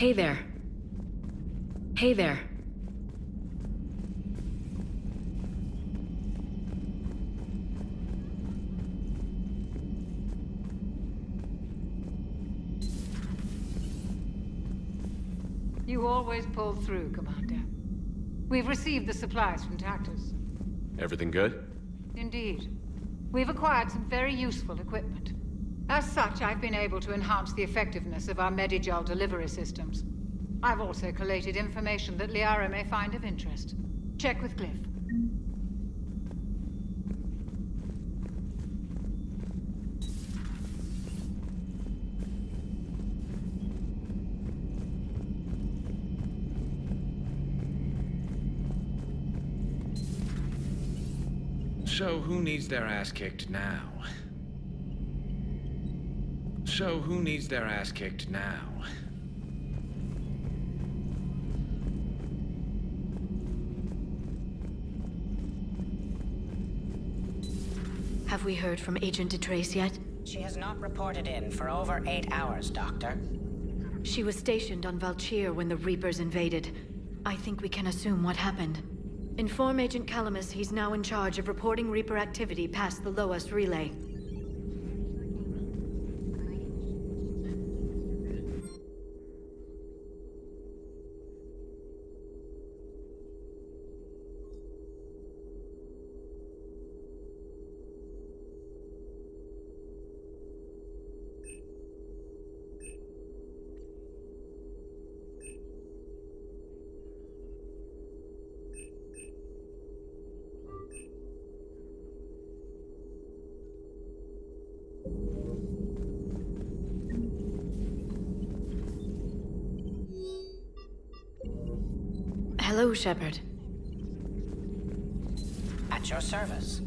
Hey there. Hey there. You always pull through, Commander. We've received the supplies from Tactus. Everything good? Indeed. We've acquired some very useful equipment. As such, I've been able to enhance the effectiveness of our Medigel delivery systems. I've also collated information that Liara may find of interest. Check with Glyph. So who needs their ass kicked now? So who needs their ass kicked now? Have we heard from Agent DeTrace yet? She has not reported in for over 8 hours, Doctor. She was stationed on Valchir when the Reapers invaded. I think we can assume what happened. Inform Agent Calamus he's now in charge of reporting Reaper activity past the Loas relay. Hello, Shepard. At your service.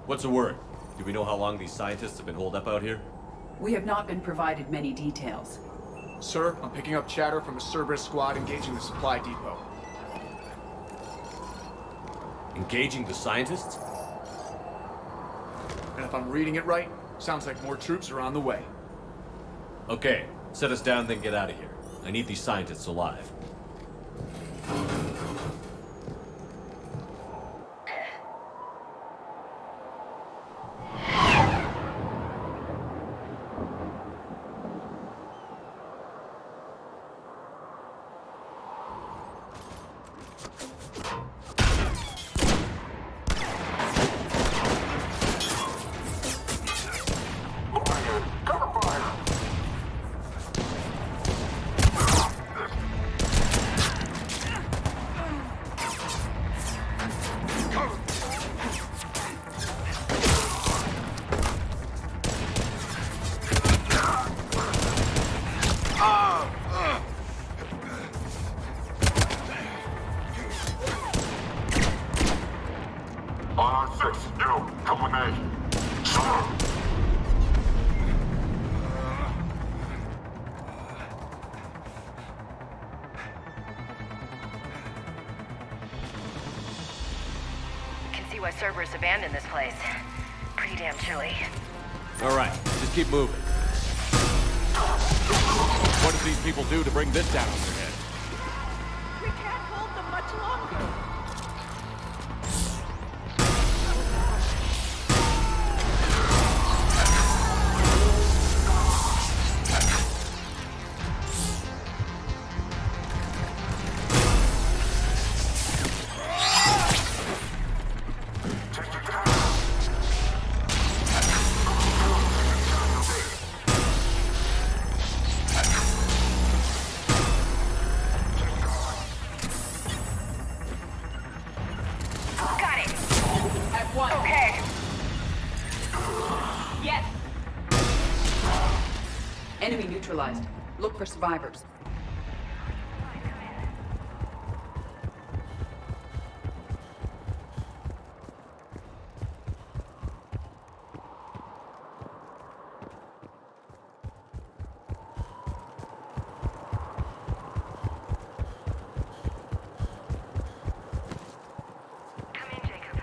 What's the word? Do we know how long these scientists have been holed up out here? We have not been provided many details. Sir, I'm picking up chatter from a Cerberus squad engaging the supply depot. Engaging the scientists? And if I'm reading it right, sounds like more troops are on the way. Okay, set us down, then get out of here. I need these scientists alive. R6, you, come with me. Sure. Can see why Cerberus abandoned this place. Pretty damn chilly. All right, just keep moving. What did these people do to bring this down on their head? We can't hold them much longer. Okay. Yes! Enemy neutralized. Look for survivors. Come in, Jacob.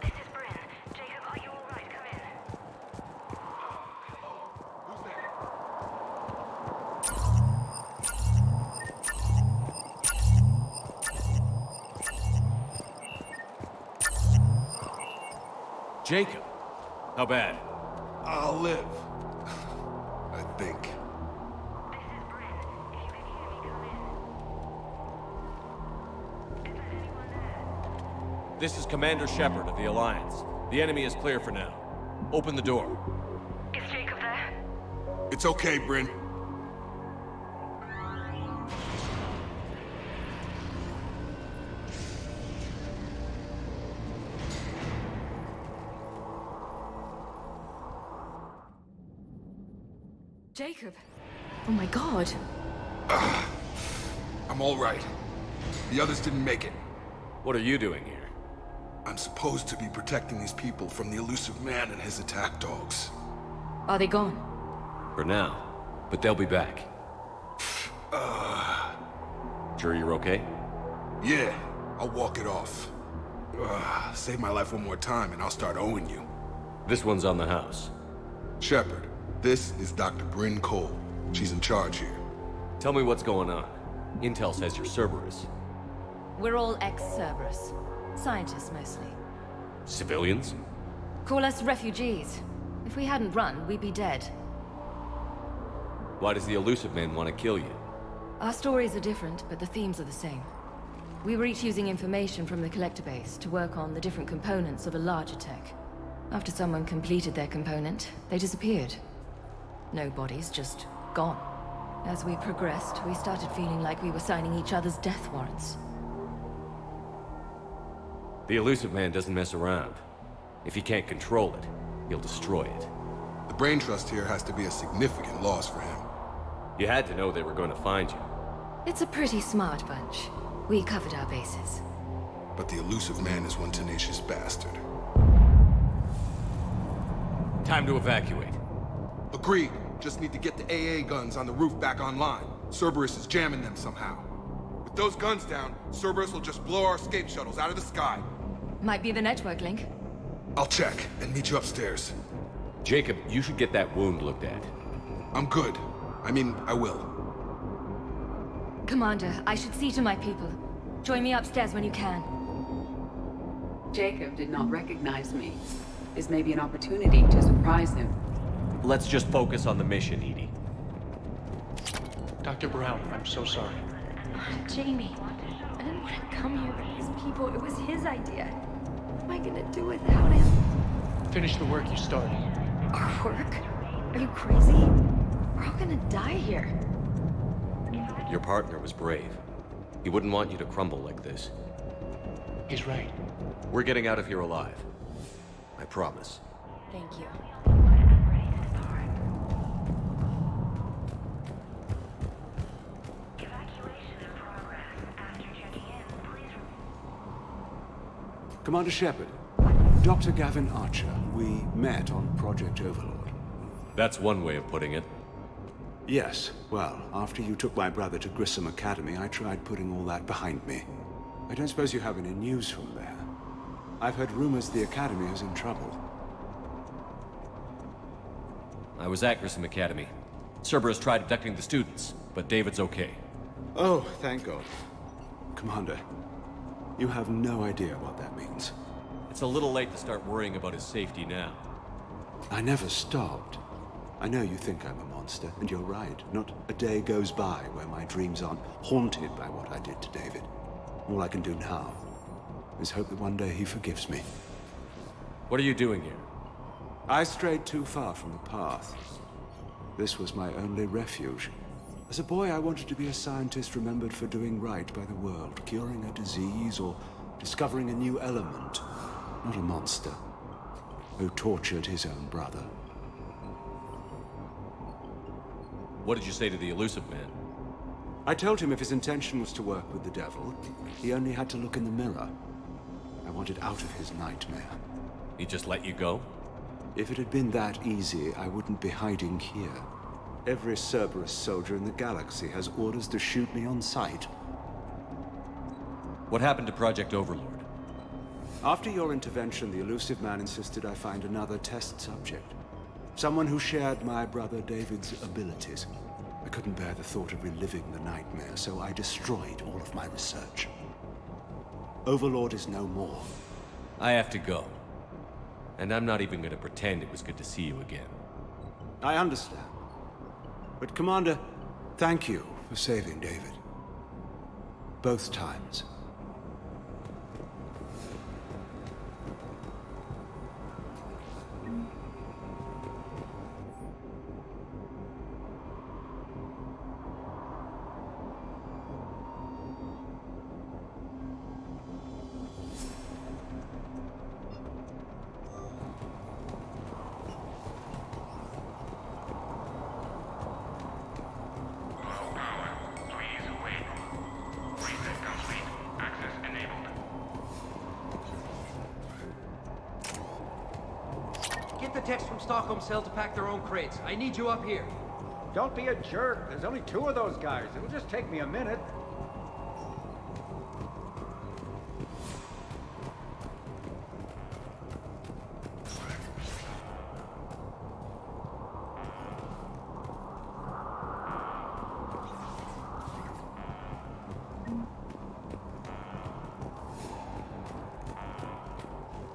This is Bryn. Jacob, are you all right? Come in. Jacob! How bad? I'll live. I think. This is Bryn. If you can hear me, come in. Is there anyone there? This is Commander Shepard of the Alliance. The enemy is clear for now. Open the door. Is Jacob there? It's okay, Bryn. Jacob. Oh my god. I'm all right. The others didn't make it. What are you doing here? I'm supposed to be protecting these people from the elusive man and his attack dogs. Are they gone? For now. But they'll be back. Sure you're okay? Yeah, I'll walk it off. Save my life one more time and I'll start owing you. This one's on the house. Shepard, this is Dr. Bryn Cole. She's in charge here. Tell me what's going on. Intel says you're Cerberus. We're all ex-Cerberus. Scientists, mostly. Civilians? Call us refugees. If we hadn't run, we'd be dead. Why does the elusive man want to kill you? Our stories are different, but the themes are the same. We were each using information from the Collector base to work on the different components of a larger tech. After someone completed their component, they disappeared. No bodies, just gone. As we progressed, we started feeling like we were signing each other's death warrants. The elusive man doesn't mess around. If he can't control it, he'll destroy it. The brain trust here has to be a significant loss for him. You had to know they were going to find you. It's a pretty smart bunch. We covered our bases. But the elusive man is one tenacious bastard. Time to evacuate. Agreed. Just need to get the AA guns on the roof back online. Cerberus is jamming them somehow. With those guns down, Cerberus will just blow our escape shuttles out of the sky. Might be the network link. I'll check and meet you upstairs. Jacob, you should get that wound looked at. I'm good. I mean, I will. Commander, I should see to my people. Join me upstairs when you can. Jacob did not recognize me. This may be an opportunity to surprise him. Let's just focus on the mission, Edie. Dr. Brown, I'm so sorry. Jamie, I didn't want to come here with these people. It was his idea. What am I gonna do without him? Finish the work you started. Our work? Are you crazy? We're all gonna die here. Your partner was brave. He wouldn't want you to crumble like this. He's right. We're getting out of here alive. I promise. Thank you. Commander Shepard, Dr. Gavin Archer, we met on Project Overlord. That's one way of putting it. Yes, well, after you took my brother to Grissom Academy, I tried putting all that behind me. I don't suppose you have any news from there. I've heard rumors the Academy is in trouble. I was at Grissom Academy. Cerberus tried abducting the students, but David's okay. Oh, thank God. Commander, you have no idea what that means. It's a little late to start worrying about his safety now. I never stopped. I know you think I'm a monster, and you're right. Not a day goes by where my dreams aren't haunted by what I did to David. All I can do now is hope that one day he forgives me. What are you doing here? I strayed too far from the path. This was my only refuge. As a boy, I wanted to be a scientist remembered for doing right by the world, curing a disease or discovering a new element. Not a monster who tortured his own brother. What did you say to the Illusive Man? I told him if his intention was to work with the devil, he only had to look in the mirror. I wanted out of his nightmare. He just let you go? If it had been that easy, I wouldn't be hiding here. Every Cerberus soldier in the galaxy has orders to shoot me on sight. What happened to Project Overlord? After your intervention, the Illusive Man insisted I find another test subject. Someone who shared my brother David's abilities. I couldn't bear the thought of reliving the nightmare, so I destroyed all of my research. Overlord is no more. I have to go. And I'm not even gonna pretend it was good to see you again. I understand. But Commander, thank you for saving David. Both times. Get the text from Stockholm Cell to pack their own crates. I need you up here. Don't be a jerk. There's only 2 of those guys. It'll just take me a minute.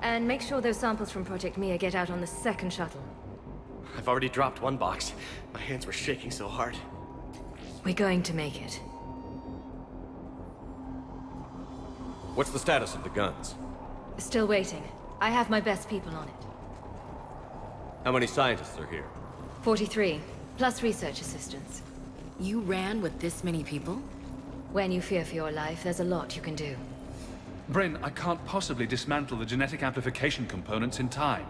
And make sure those samples from Project Mia get out on the second shuttle. I've already dropped one box. My hands were shaking so hard. We're going to make it. What's the status of the guns? Still waiting. I have my best people on it. How many scientists are here? 43, plus research assistants. You ran with this many people? When you fear for your life, there's a lot you can do. Bryn, I can't possibly dismantle the genetic amplification components in time.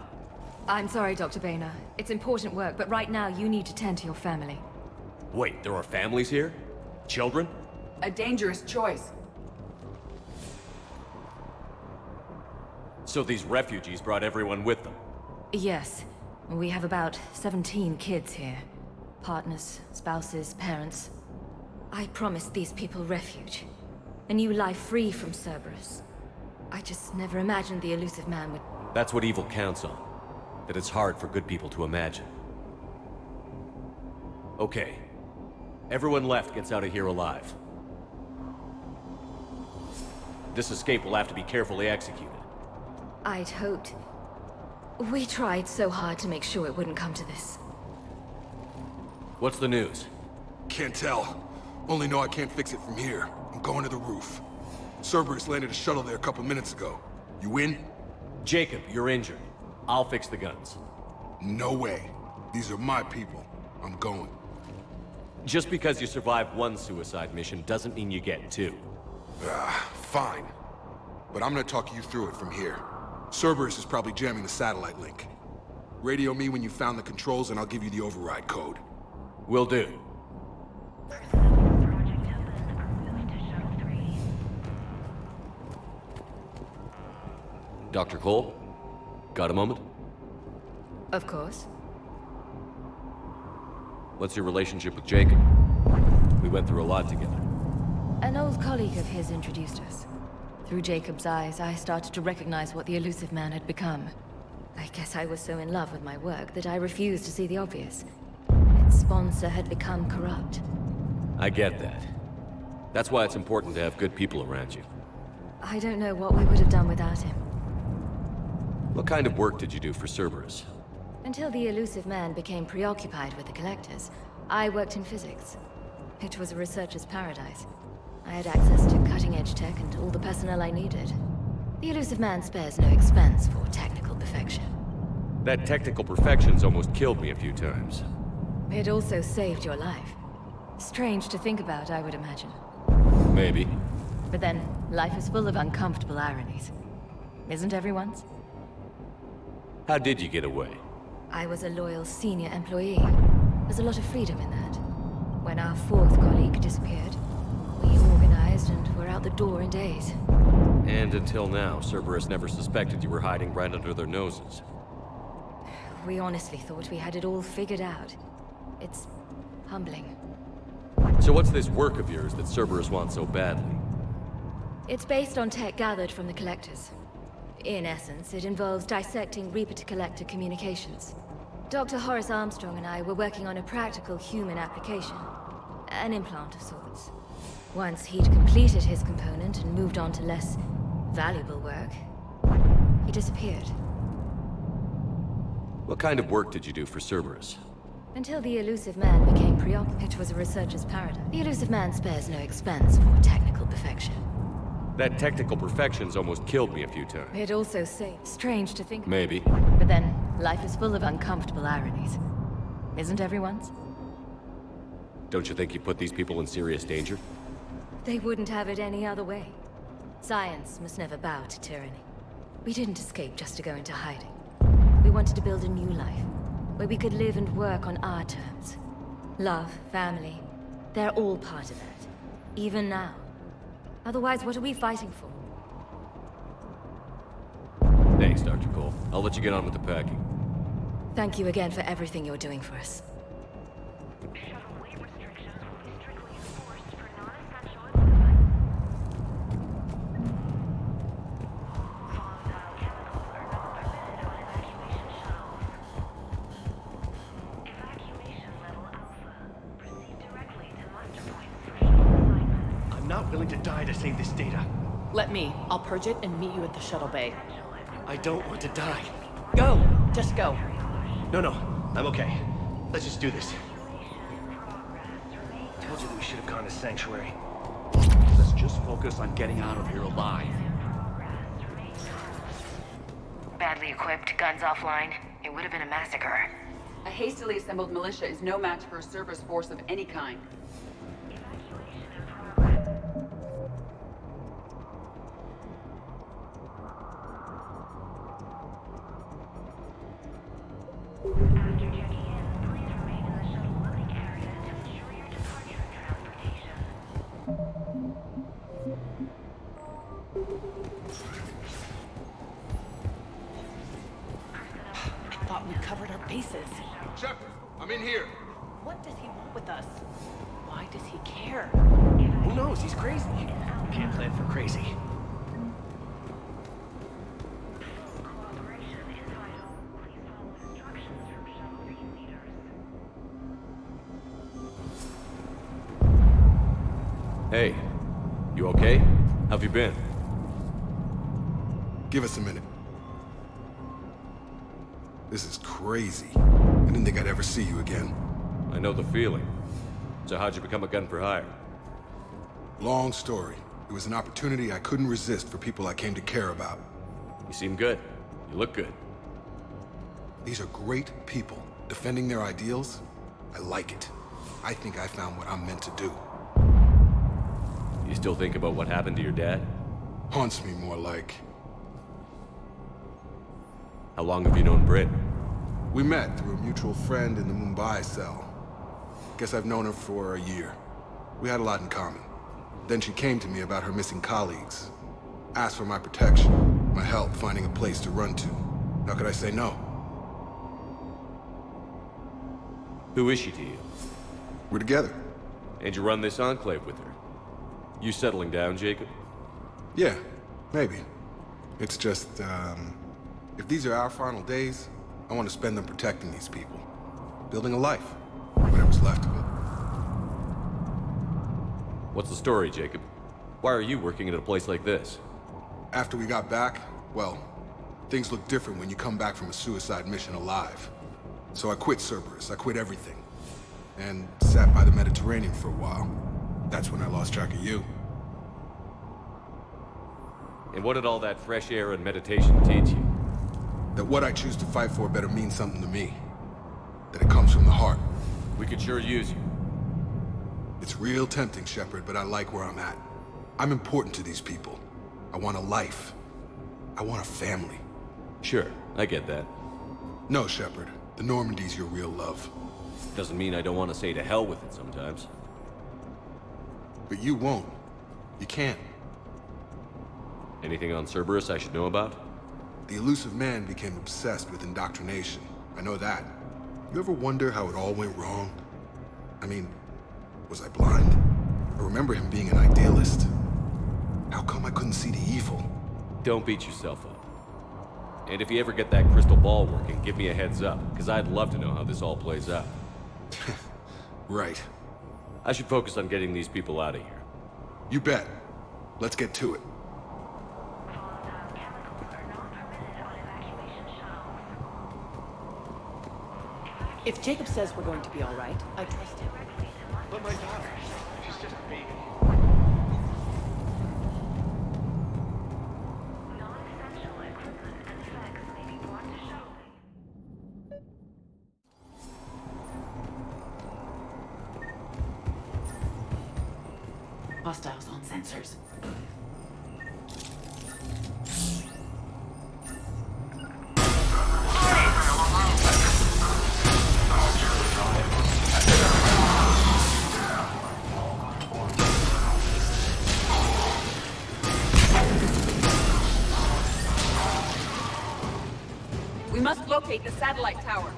I'm sorry, Dr. Boehner. It's important work, but right now you need to tend to your family. Wait, there are families here? Children? A dangerous choice. So these refugees brought everyone with them? Yes. We have about 17 kids here. Partners, spouses, parents. I promised these people refuge. A new life free from Cerberus. I just never imagined the elusive man would... That's what evil counts on. That it's hard for good people to imagine. Okay. Everyone left gets out of here alive. This escape will have to be carefully executed. I'd hoped. We tried so hard to make sure it wouldn't come to this. What's the news? Can't tell. Only know I can't fix it from here. I'm going to the roof. Cerberus landed a shuttle there a couple minutes ago. You in? Jacob, you're injured. I'll fix the guns. No way. These are my people. I'm going. Just because you survived one suicide mission doesn't mean you get two. Fine. But I'm gonna talk you through it from here. Cerberus is probably jamming the satellite link. Radio me when you found the controls and I'll give you the override code. Will do. Dr. Cole? Got a moment? Of course. What's your relationship with Jacob? We went through a lot together. An old colleague of his introduced us. Through Jacob's eyes, I started to recognize what the elusive man had become. I guess I was so in love with my work that I refused to see the obvious. Its sponsor had become corrupt. I get that. That's why it's important to have good people around you. I don't know what we would have done without him. What kind of work did you do for Cerberus? Until the elusive man became preoccupied with the Collectors, I worked in physics. It was a researcher's paradise. I had access to cutting-edge tech and all the personnel I needed. The elusive man spares no expense for technical perfection. That technical perfection's almost killed me a few times. It also saved your life. Strange to think about, I would imagine. Maybe. But then, life is full of uncomfortable ironies. Isn't everyone's? How did you get away? I was a loyal senior employee. There's a lot of freedom in that. When our fourth colleague disappeared, we organized and were out the door in days. And until now, Cerberus never suspected you were hiding right under their noses. We honestly thought we had it all figured out. It's humbling. So what's this work of yours that Cerberus wants so badly? It's based on tech gathered from the Collectors. In essence, it involves dissecting Reaper-to-Collector communications. Dr. Horace Armstrong and I were working on a practical human application. An implant of sorts. Once he'd completed his component and moved on to less valuable work, he disappeared. What kind of work did you do for Cerberus? Until the elusive man became preoccupied, it was a researcher's paradise. The elusive man spares no expense for technical perfection. That technical perfection's almost killed me a few times. It also saved. Strange to think. Maybe. But then, life is full of uncomfortable ironies. Isn't everyone's? Don't you think you put these people in serious danger? They wouldn't have it any other way. Science must never bow to tyranny. We didn't escape just to go into hiding. We wanted to build a new life, where we could live and work on our terms. Love, family, they're all part of that. Even now. Otherwise, what are we fighting for? Thanks, Dr. Cole. I'll let you get on with the packing. Thank you again for everything you're doing for us. I'm not willing to die to save this data. Let me. I'll purge it and meet you at the shuttle bay. I don't want to die. Go! Just go. No, I'm okay. Let's just do this. Told you that we should have gone to Sanctuary. Let's just focus on getting out of here alive. Badly equipped, guns offline. It would have been a massacre. A hastily assembled militia is no match for a Cerberus force of any kind. thought we covered our bases. Shepard, I'm in here. What does he want with us? Why does he care? Who knows? He's crazy. Can't plan for crazy. Hey, you okay? How've you been? Give us a minute. This is crazy. I didn't think I'd ever see you again. I know the feeling. So how'd you become a gun for hire? Long story. It was an opportunity I couldn't resist for people I came to care about. You seem good. You look good. These are great people. Defending their ideals, I like it. I think I found what I'm meant to do. You still think about what happened to your dad? Haunts me more like. How long have you known Britt? We met through a mutual friend in the Mumbai cell. Guess I've known her for a year. We had a lot in common. Then she came to me about her missing colleagues. Asked for my protection, my help finding a place to run to. How could I say no? Who is she to you? We're together. And you run this enclave with her? You settling down, Jacob? Yeah, maybe. It's just, if these are our final days, I want to spend them protecting these people. Building a life. Whatever's left of it. What's the story, Jacob? Why are you working at a place like this? After we got back, well, things look different when you come back from a suicide mission alive. So I quit Cerberus, I quit everything. And sat by the Mediterranean for a while. That's when I lost track of you. And what did all that fresh air and meditation teach you? That what I choose to fight for better mean something to me. That it comes from the heart. We could sure use you. It's real tempting, Shepard, but I like where I'm at. I'm important to these people. I want a life. I want a family. Sure, I get that. No, Shepard. The Normandy's your real love. Doesn't mean I don't want to say to hell with it sometimes. But you won't. You can't. Anything on Cerberus I should know about? The Illusive Man became obsessed with indoctrination. I know that. You ever wonder how it all went wrong? I mean, was I blind? I remember him being an idealist. How come I couldn't see the evil? Don't beat yourself up. And if you ever get that crystal ball working, give me a heads up, because I'd love to know how this all plays out. Right. I should focus on getting these people out of here. You bet. Let's get to it. If Jacob says we're going to be all right, I trust him. But my daughter, she's just a baby. Hostiles on sensors. We must locate the satellite tower.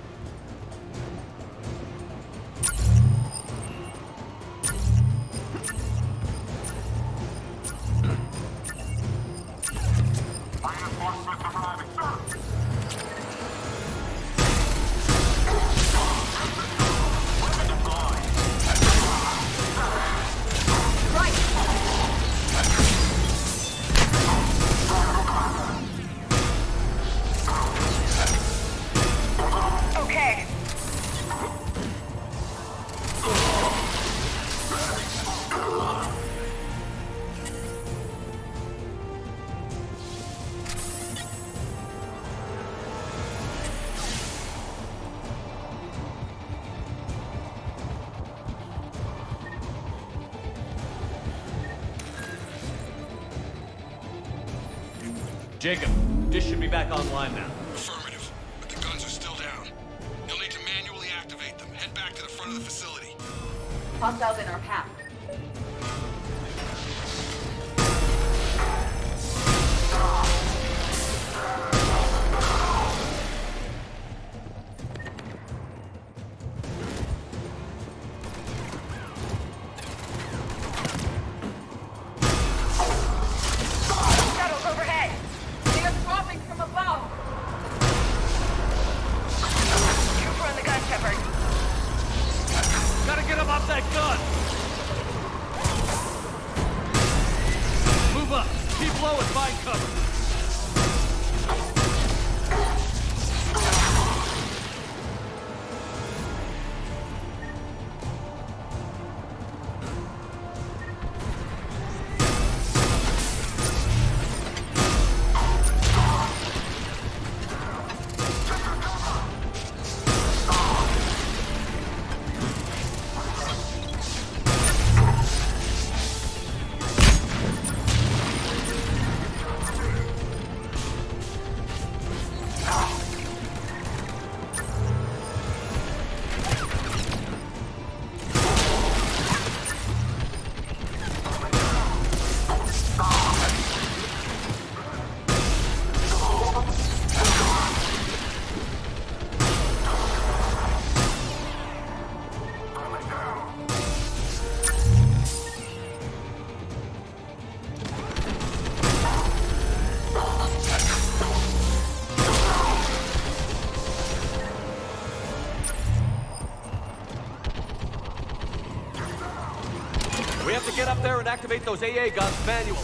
Jacob, dish should be back online now. Affirmative, but the guns are still down. You'll need to manually activate them. Head back to the front of the facility. Hostiles in our path. up there and activate those AA guns manually.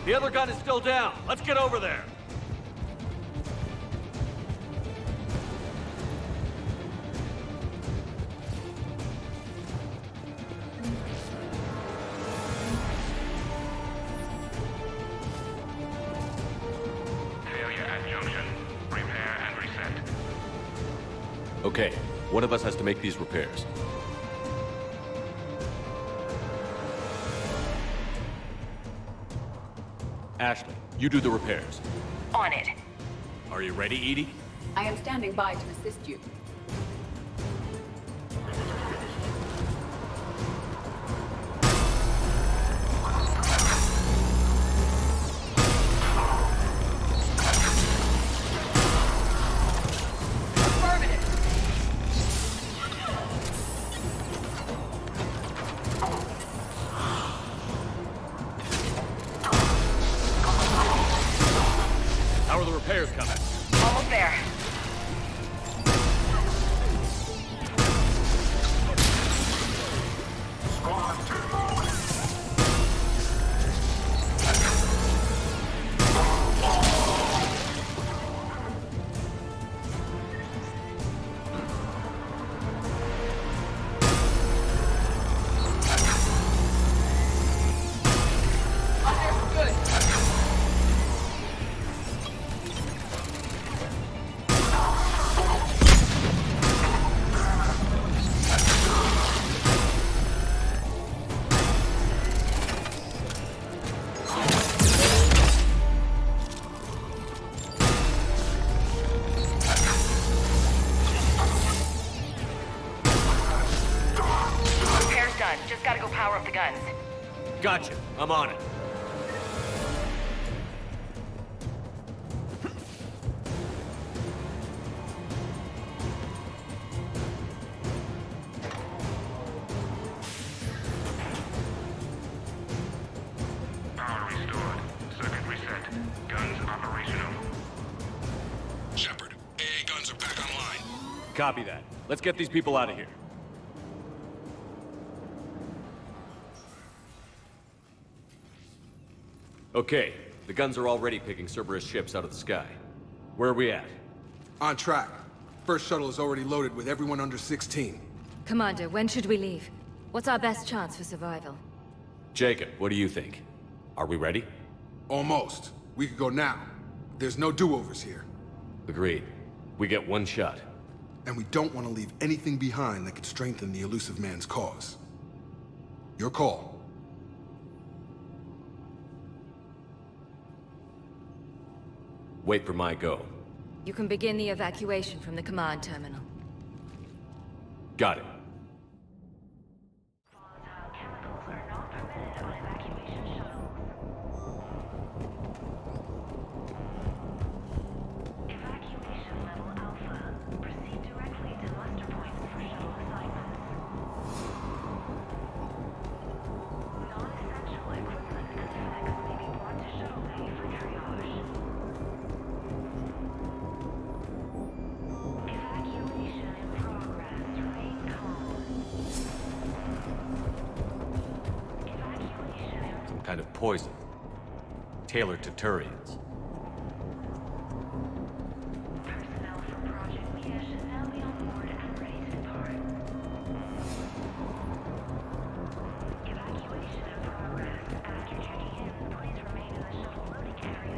The other gun is still down. Let's get over there. Failure at junction. Repair and reset. Okay, one of us has to make these repairs. Ashley, you do the repairs. On it. Are you ready, Edie? I am standing by to assist you. How are the repairs coming? Almost there. Just gotta go power up the guns. Gotcha. I'm on it. Power restored. Circuit reset. Guns operational. Shepard, AA guns are back online. Copy that. Let's get these people out of here. Okay, the guns are already picking Cerberus ships out of the sky. Where are we at? On track. First shuttle is already loaded with everyone under 16. Commander, when should we leave? What's our best chance for survival? Jacob, what do you think? Are we ready? Almost. We could go now. There's no do-overs here. Agreed. We get one shot. And we don't want to leave anything behind that could strengthen the Illusive Man's cause. Your call. Wait for my go. You can begin the evacuation from the command terminal. Got it. Kind of poison. Tailored to Turians. Personnel from Project Mia should now be on board and ready to depart. Evacuation in progress. After checking in, please remain in the shuttle loading area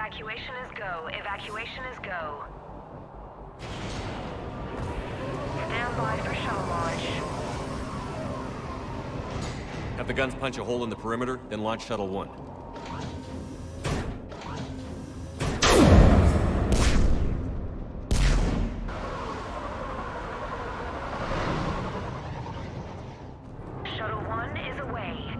Evacuation is go. Evacuation is go. Stand by for shuttle launch. Have the guns punch a hole in the perimeter, then launch Shuttle 1. Shuttle 1 is away.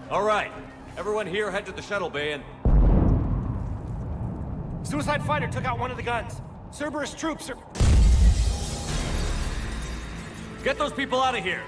All right. Everyone here head to the shuttle bay and... Suicide fighter took out one of the guns. Cerberus troops are... Get those people out of here!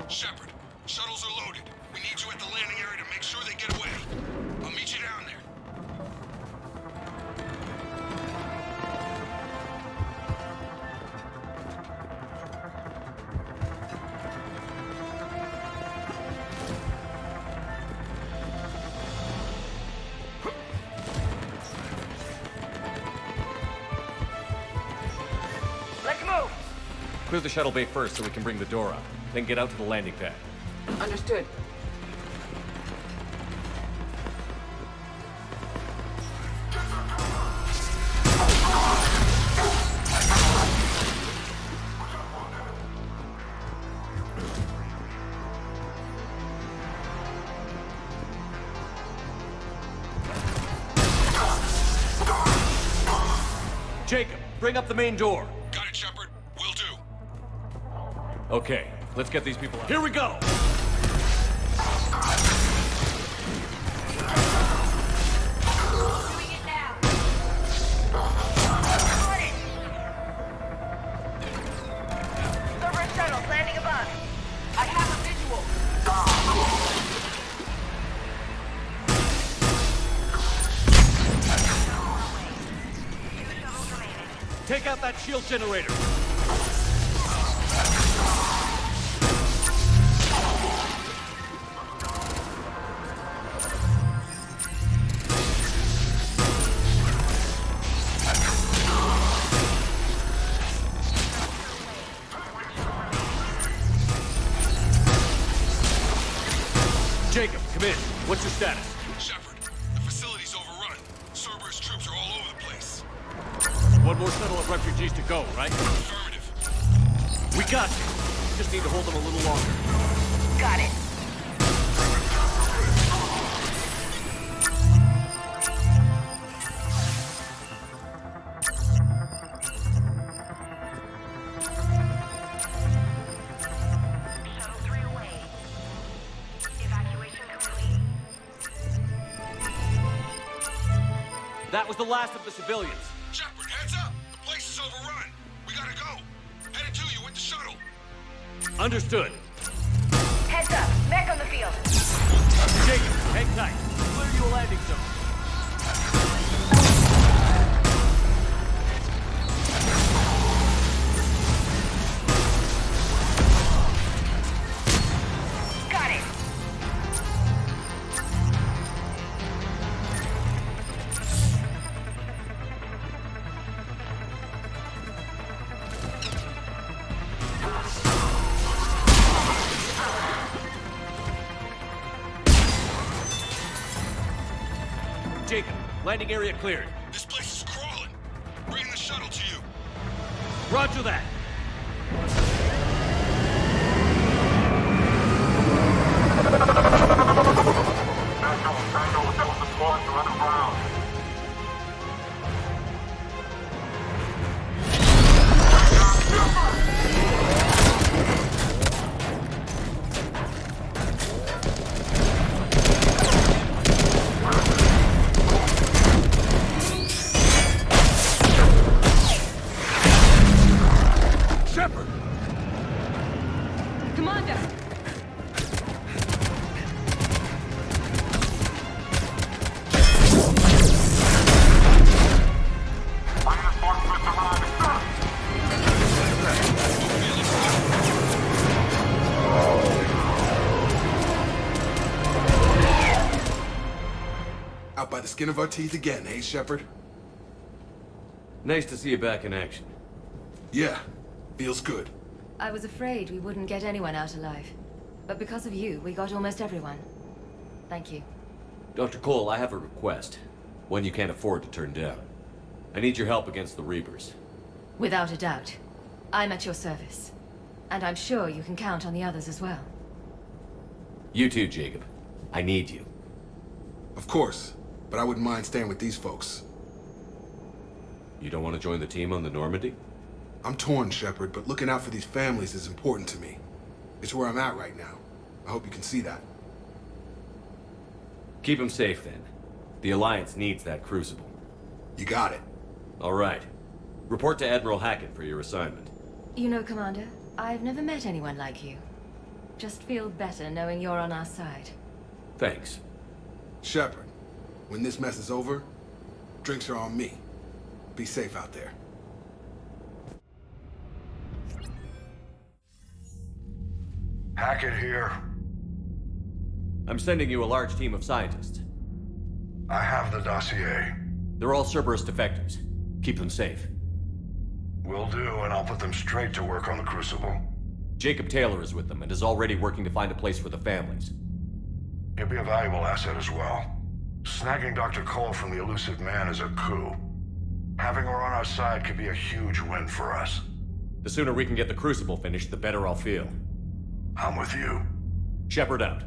Shepard, shuttles are loaded. We need you at the landing area to make sure they get away. I'll meet you down there. Let's move! Clear the shuttle bay first so we can bring the door up. Then get out to the landing pad. Understood. Jacob, bring up the main door. Got it, Shepard. Will do. Okay, let's get these people out. Here we go! Cerberus shuttles landing above. I have a visual. Take out that shield generator. Jacob, come in. What's your status? Shepard, the facility's overrun. Cerberus troops are all over the place. One more shuttle of refugees to go, right? Affirmative. We got you. Just need to hold them a little longer. Got it. Shuttle 3 away. Evacuation complete. That was the last of the civilians. Shepard, heads up! The place is overrun. We gotta go. Headed to you with the shuttle. Understood. Heads up. Mech on the field. Jacob, hang tight. Clear you a landing zone. Got it. Jacob, landing area cleared. This place is crawling. Bring the shuttle to you. Roger that. Shepard! Commander! the skin of our teeth again, eh, Shepard? Nice to see you back in action. Yeah, feels good. I was afraid we wouldn't get anyone out alive. But because of you, we got almost everyone. Thank you. Dr. Cole, I have a request. One you can't afford to turn down. I need your help against the Reapers. Without a doubt. I'm at your service. And I'm sure you can count on the others as well. You too, Jacob. I need you. Of course, but I wouldn't mind staying with these folks. You don't want to join the team on the Normandy? I'm torn, Shepard, but looking out for these families is important to me. It's where I'm at right now. I hope you can see that. Keep them safe, then. The Alliance needs that Crucible. You got it. All right. Report to Admiral Hackett for your assignment. You know, Commander, I've never met anyone like you. Just feel better knowing you're on our side. Thanks. Shepard, when this mess is over, drinks are on me. Be safe out there. Hackett here. I'm sending you a large team of scientists. I have the dossier. They're all Cerberus defectors. Keep them safe. Will do, and I'll put them straight to work on the Crucible. Jacob Taylor is with them and is already working to find a place for the families. He'll be a valuable asset as well. Snagging Dr. Cole from the elusive man is a coup. Having her on our side could be a huge win for us. The sooner we can get the Crucible finished, the better I'll feel. I'm with you. Shepard out.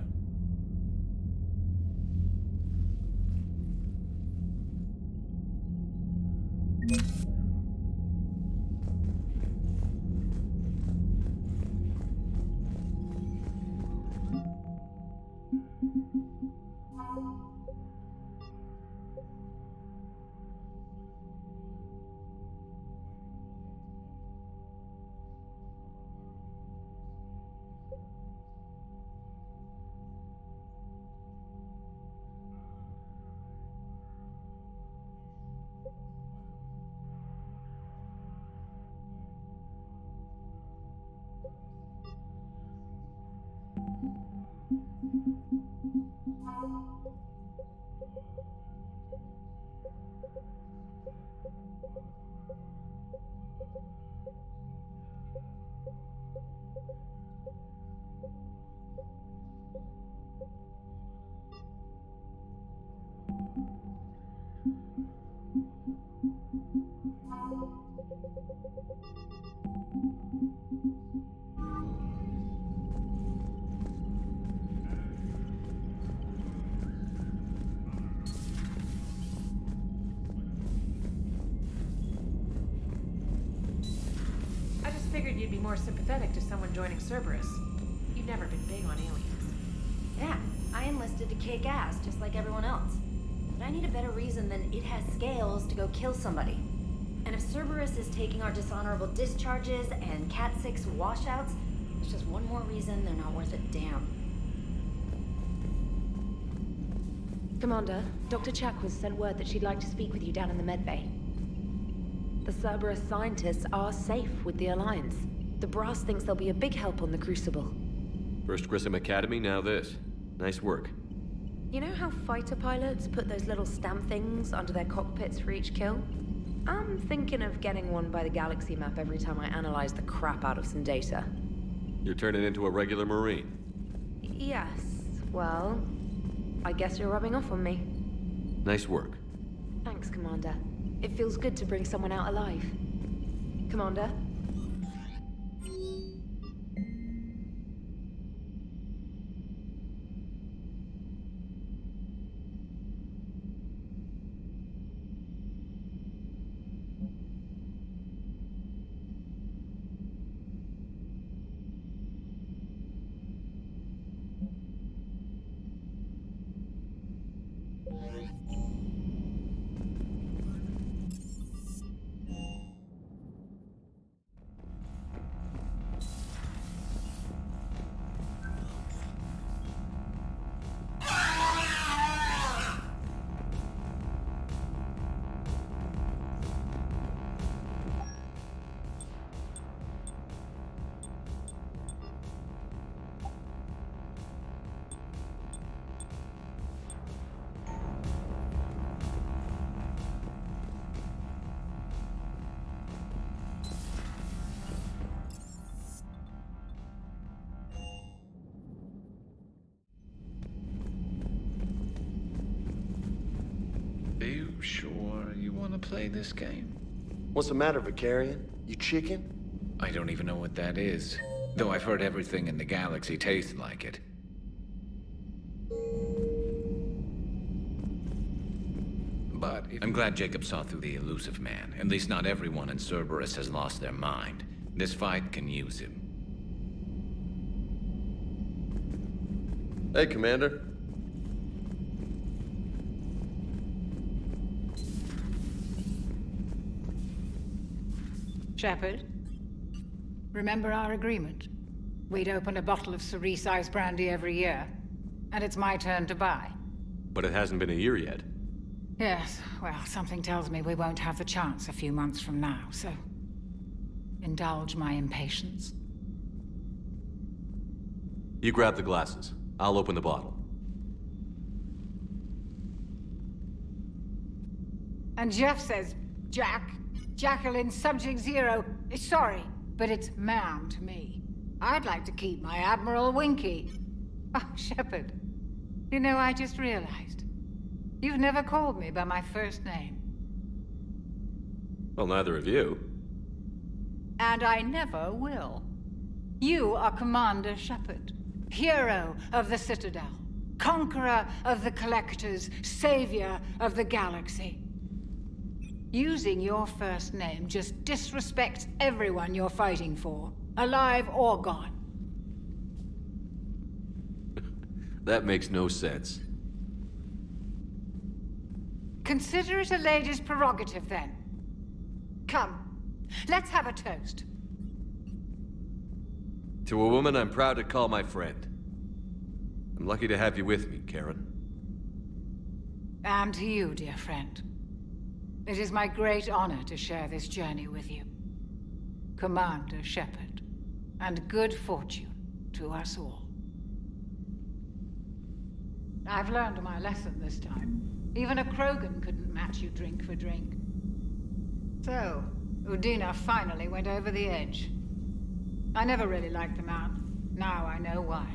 Figured you'd be more sympathetic to someone joining Cerberus. You've never been big on aliens. Yeah, I enlisted to kick ass just like everyone else. But I need a better reason than it has scales to go kill somebody. And if Cerberus is taking our dishonorable discharges and Cat-6 washouts, it's just one more reason they're not worth a damn. Commander, Dr. Chakwas sent word that she'd like to speak with you down in the medbay. The Cerberus scientists are safe with the Alliance. The Brass thinks they'll be a big help on the Crucible. First Grissom Academy, now this. Nice work. You know how fighter pilots put those little stamp things under their cockpits for each kill? I'm thinking of getting one by the galaxy map every time I analyze the crap out of some data. You're turning into a regular Marine. Yes, well, I guess you're rubbing off on me. Nice work. Thanks, Commander. It feels good to bring someone out alive. Commander? sure you want to play this game? What's the matter, Vicarian? You chicken? I don't even know what that is, though I've heard everything in the galaxy tastes like it. But I'm glad Jacob saw through the elusive man. At least not everyone in Cerberus has lost their mind. This fight can use him. Hey, Commander. Shepard, remember our agreement? We'd open a bottle of cerise ice brandy every year, and it's my turn to buy. But it hasn't been a year yet. Yes, well, something tells me we won't have the chance a few months from now, so indulge my impatience. You grab the glasses. I'll open the bottle. And Jeff says, Jacqueline Subject Zero is sorry, but it's ma'am to me. I'd like to keep my Admiral Winky. Oh, Shepard, you know, I just realized. You've never called me by my first name. Well, neither of you. And I never will. You are Commander Shepard, hero of the Citadel, conqueror of the Collectors, savior of the galaxy. Using your first name just disrespects everyone you're fighting for, alive or gone. That makes no sense. Consider it a lady's prerogative, then. Come, let's have a toast. To a woman I'm proud to call my friend. I'm lucky to have you with me, Karen. And to you, dear friend. It is my great honor to share this journey with you. Commander Shepard. And good fortune to us all. I've learned my lesson this time. Even a Krogan couldn't match you drink for drink. So, Udina finally went over the edge. I never really liked the man. Now I know why.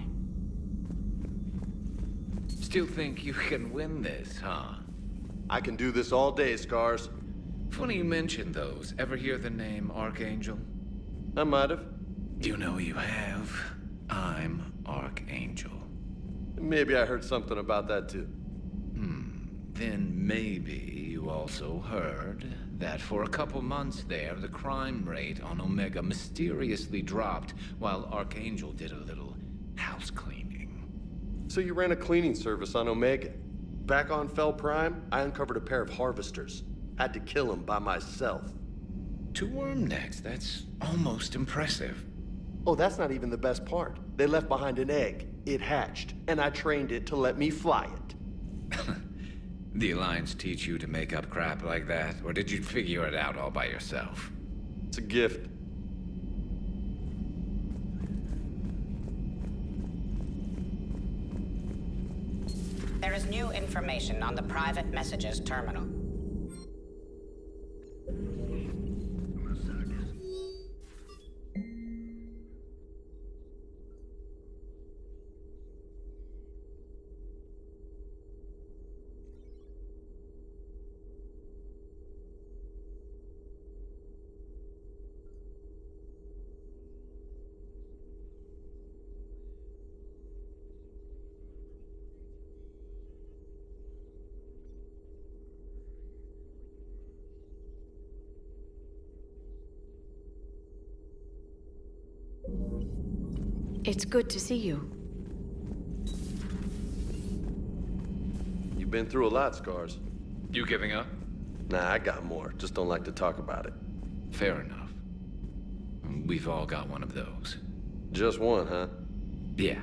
Still think you can win this, huh? I can do this all day, Scars. Funny you mention those. Ever hear the name Archangel? I might have. You know you have. I'm Archangel. Maybe I heard something about that too. Then maybe you also heard that for a couple months there, the crime rate on Omega mysteriously dropped while Archangel did a little house cleaning. So you ran a cleaning service on Omega. Back on Fel Prime, I uncovered a pair of harvesters. Had to kill them by myself. 2 worm necks, that's almost impressive. Oh, that's not even the best part. They left behind an egg. It hatched, and I trained it to let me fly it. The Alliance teach you to make up crap like that, or did you figure it out all by yourself? It's a gift. There is new information on the private messages terminal. It's good to see you. You've been through a lot, Scars. You giving up? Nah, I got more. Just don't like to talk about it. Fair enough. We've all got one of those. Just one, huh? Yeah.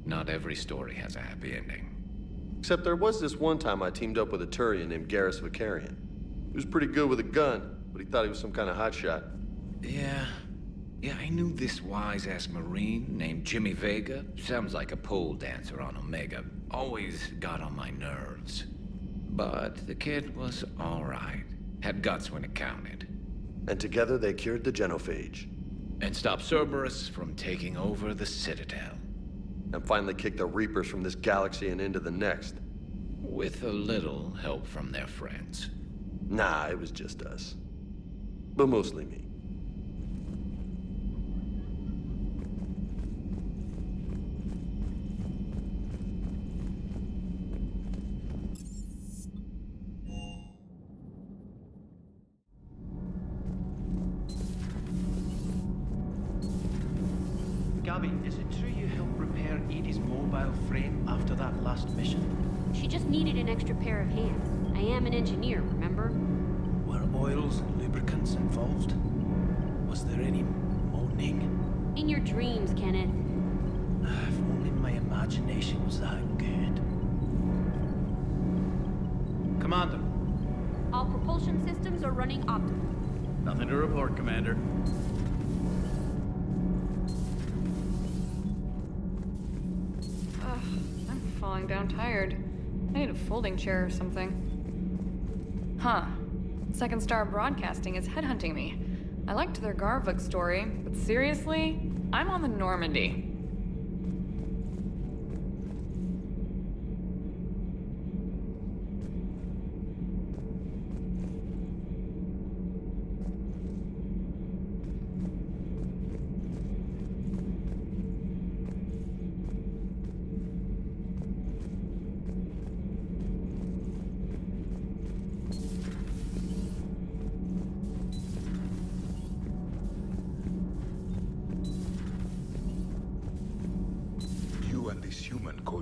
Not every story has a happy ending. Except there was this one time I teamed up with a Turian named Garrus Vicarian. He was pretty good with a gun, but he thought he was some kind of hotshot. Yeah, I knew this wise-ass Marine named Jimmy Vega. Sounds like a pole dancer on Omega. Always got on my nerves. But the kid was all right. Had guts when it counted. And together they cured the Genophage. And stopped Cerberus from taking over the Citadel. And finally kicked the Reapers from this galaxy and into the next. With a little help from their friends. Nah, it was just us. But mostly me. Gabby, is it true you helped repair Edie's mobile frame after that last mission? She just needed an extra pair of hands. I am an engineer, remember? Were oils and lubricants involved? Was there any moaning? In your dreams, Kenneth. If only my imagination was that good. Commander. All propulsion systems are running optimal. Nothing to report, Commander. I'm falling down tired. I need a folding chair or something. Huh. Second Star Broadcasting is headhunting me. I liked their Garvik story, but seriously? I'm on the Normandy.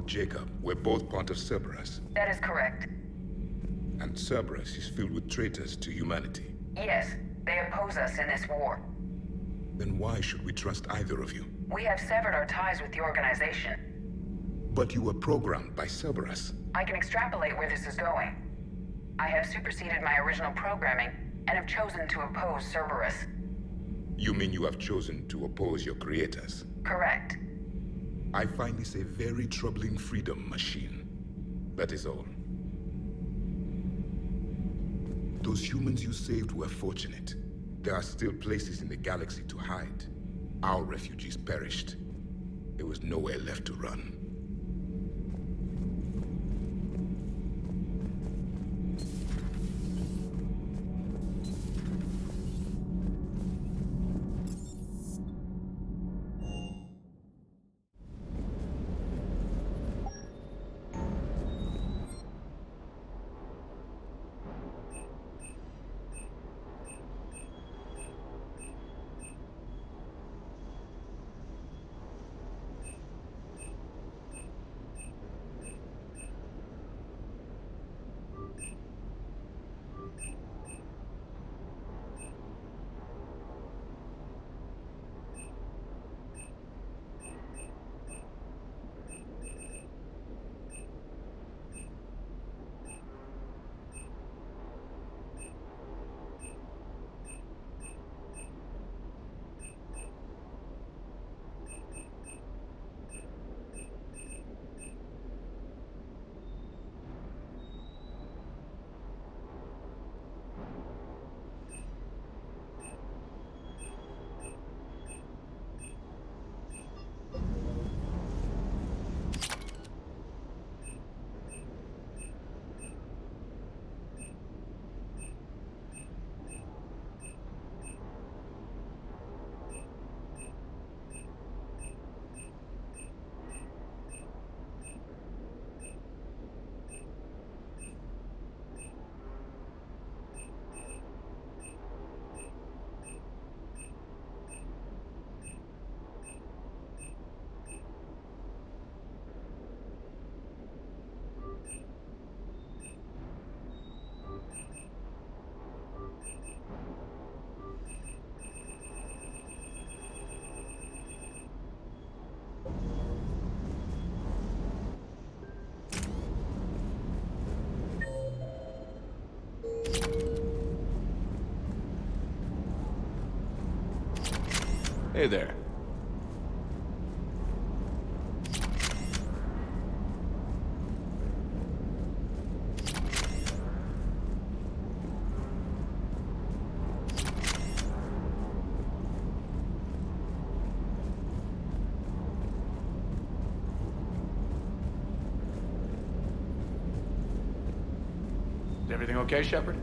Jacob, we're both part of Cerberus. That is correct. And Cerberus is filled with traitors to humanity. Yes, they oppose us in this war. Then why should we trust either of you? We have severed our ties with the organization. But you were programmed by Cerberus. I can extrapolate where this is going. I have superseded my original programming and have chosen to oppose Cerberus. You mean you have chosen to oppose your creators? Correct. I find this a very troubling freedom machine. That is all. Those humans you saved were fortunate. There are still places in the galaxy to hide. Our refugees perished. There was nowhere left to run. Hey there. Is everything okay, Shepard?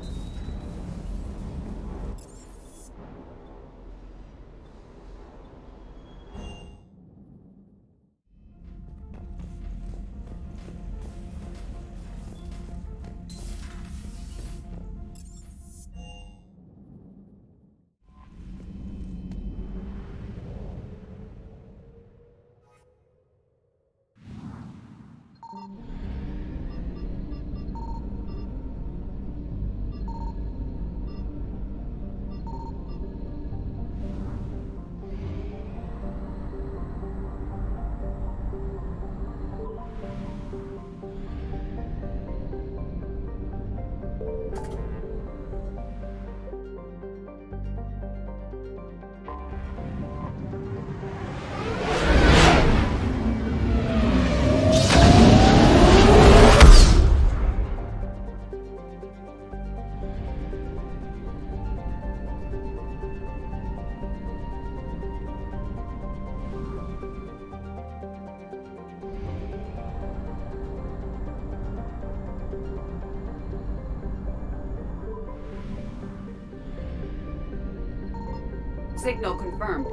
Signal confirmed.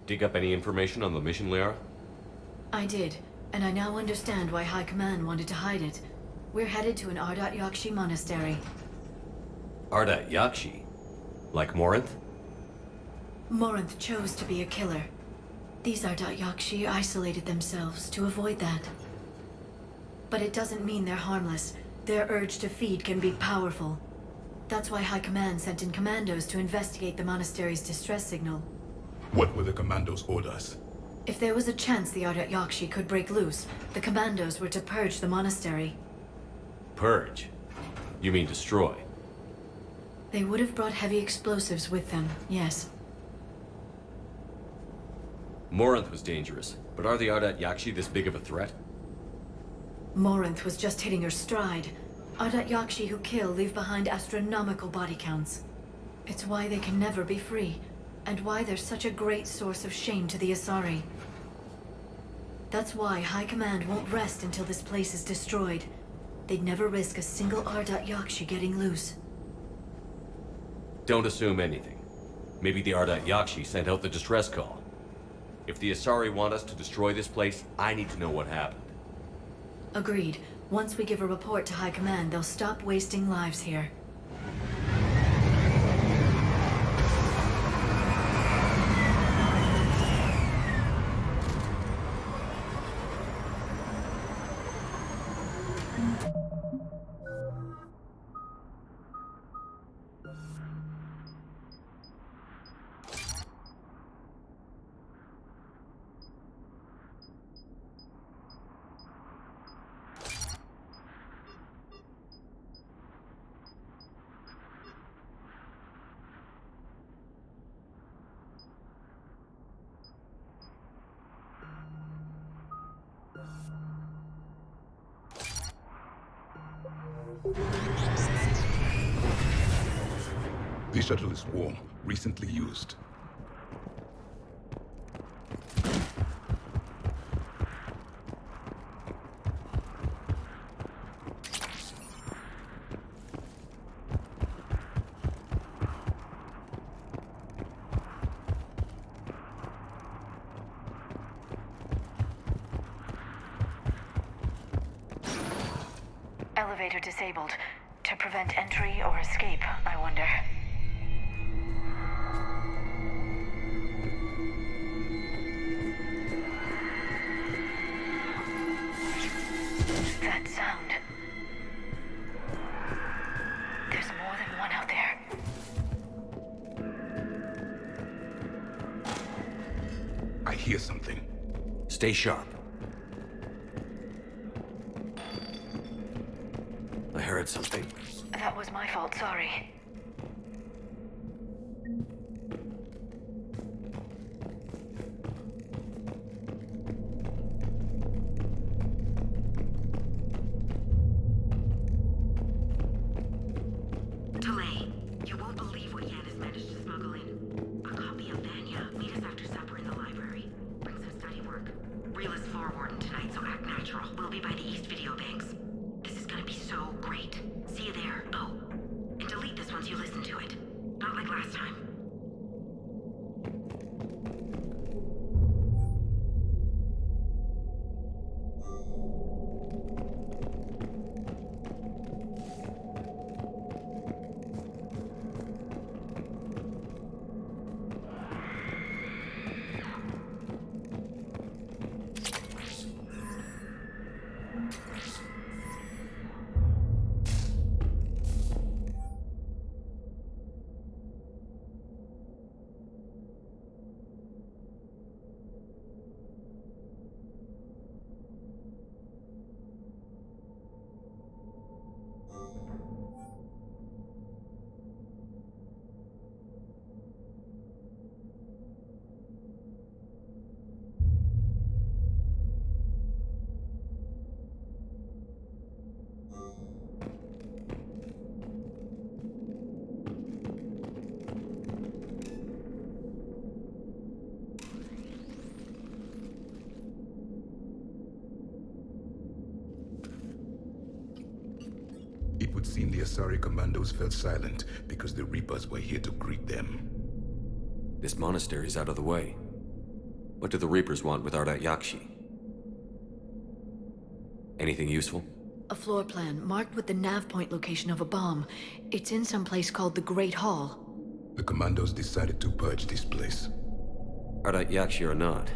Dig up any information on the mission, Liara? I did, and I now understand why High Command wanted to hide it. We're headed to an Ardat Yakshi monastery. Ardat Yakshi? Like Morinth? Morinth chose to be a killer. These Ardat Yakshi isolated themselves to avoid that. But it doesn't mean they're harmless. Their urge to feed can be powerful. That's why High Command sent in commandos to investigate the monastery's distress signal. What were the commandos' orders? If there was a chance the Ardat Yakshi could break loose, the commandos were to purge the monastery. Purge? You mean destroy? They would have brought heavy explosives with them, yes. Morinth was dangerous, but are the Ardat Yakshi this big of a threat? Morinth was just hitting her stride. Ardat Yakshi who kill leave behind astronomical body counts. It's why they can never be free, and why they're such a great source of shame to the Asari. That's why High Command won't rest until this place is destroyed. They'd never risk a single Ardat Yakshi getting loose. Don't assume anything. Maybe the Ardat Yakshi sent out the distress call. If the Asari want us to destroy this place, I need to know what happened. Agreed. Once we give a report to High Command, they'll stop wasting lives here. The shuttle is warm, recently used. Elevator disabled. To prevent entry or escape, I wonder. That sound. There's more than one out there. I hear something. Stay sharp. I heard something. That was my fault, sorry. last time. It would seem the Asari commandos fell silent because the Reapers were here to greet them. This monastery's out of the way. What do the Reapers want with Ardat Yakshi? Anything useful? A floor plan marked with the nav point location of a bomb. It's in some place called the Great Hall. The commandos decided to purge this place. Ardat Yakshi or not,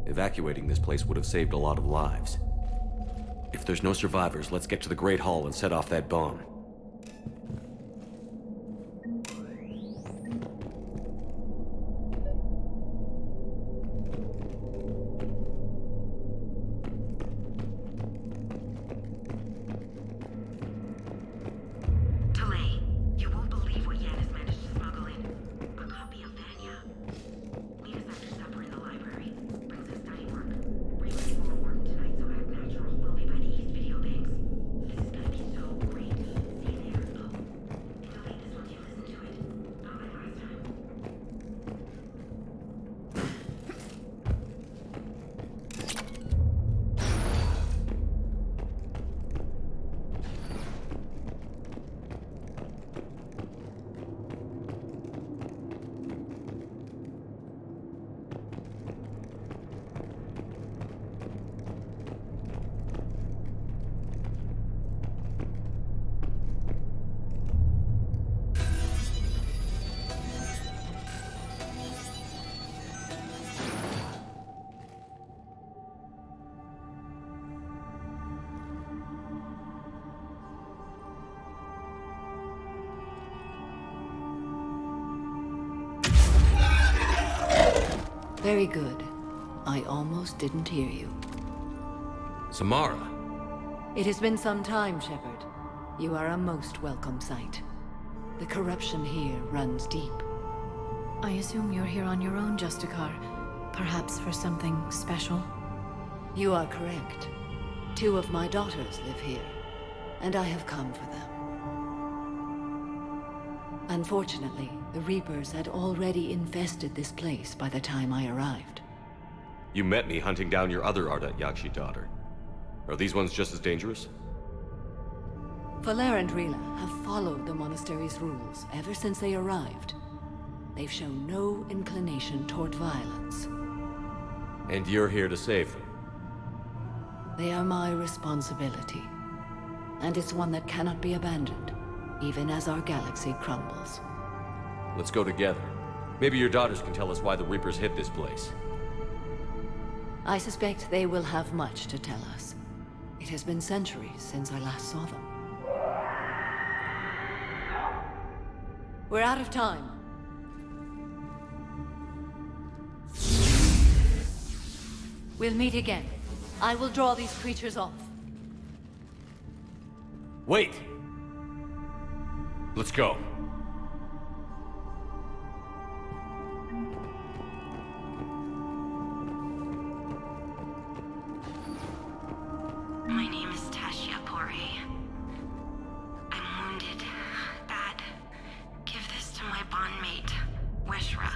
evacuating this place would have saved a lot of lives. If there's no survivors, let's get to the Great Hall and set off that bomb. Delay. You won't believe what Yan has managed to smuggle in. A copy of Vanya. Meet us after supper in the library. Brings us study work. Bring us forward tonight so act natural. We'll be by the East Video Banks. This is gonna be so great. See you there. Oh, and delay this once you listen to it. Not like last time. Very good. I almost didn't hear you. Samara! It has been some time, Shepard. You are a most welcome sight. The corruption here runs deep. I assume you're here on your own, Justicar. Perhaps for something special? You are correct. 2 of my daughters live here, and I have come for them. Unfortunately, the Reapers had already infested this place by the time I arrived. You met me hunting down your other Ardat Yakshi daughter. Are these ones just as dangerous? Valer and Rila have followed the monastery's rules ever since they arrived. They've shown no inclination toward violence. And you're here to save them? They are my responsibility. And it's one that cannot be abandoned, even as our galaxy crumbles. Let's go together. Maybe your daughters can tell us why the Reapers hit this place. I suspect they will have much to tell us. It has been centuries since I last saw them. We're out of time. We'll meet again. I will draw these creatures off. Wait! Let's go. My name is Tasha Pore. I'm wounded. Bad. Give this to my bondmate, Weshra.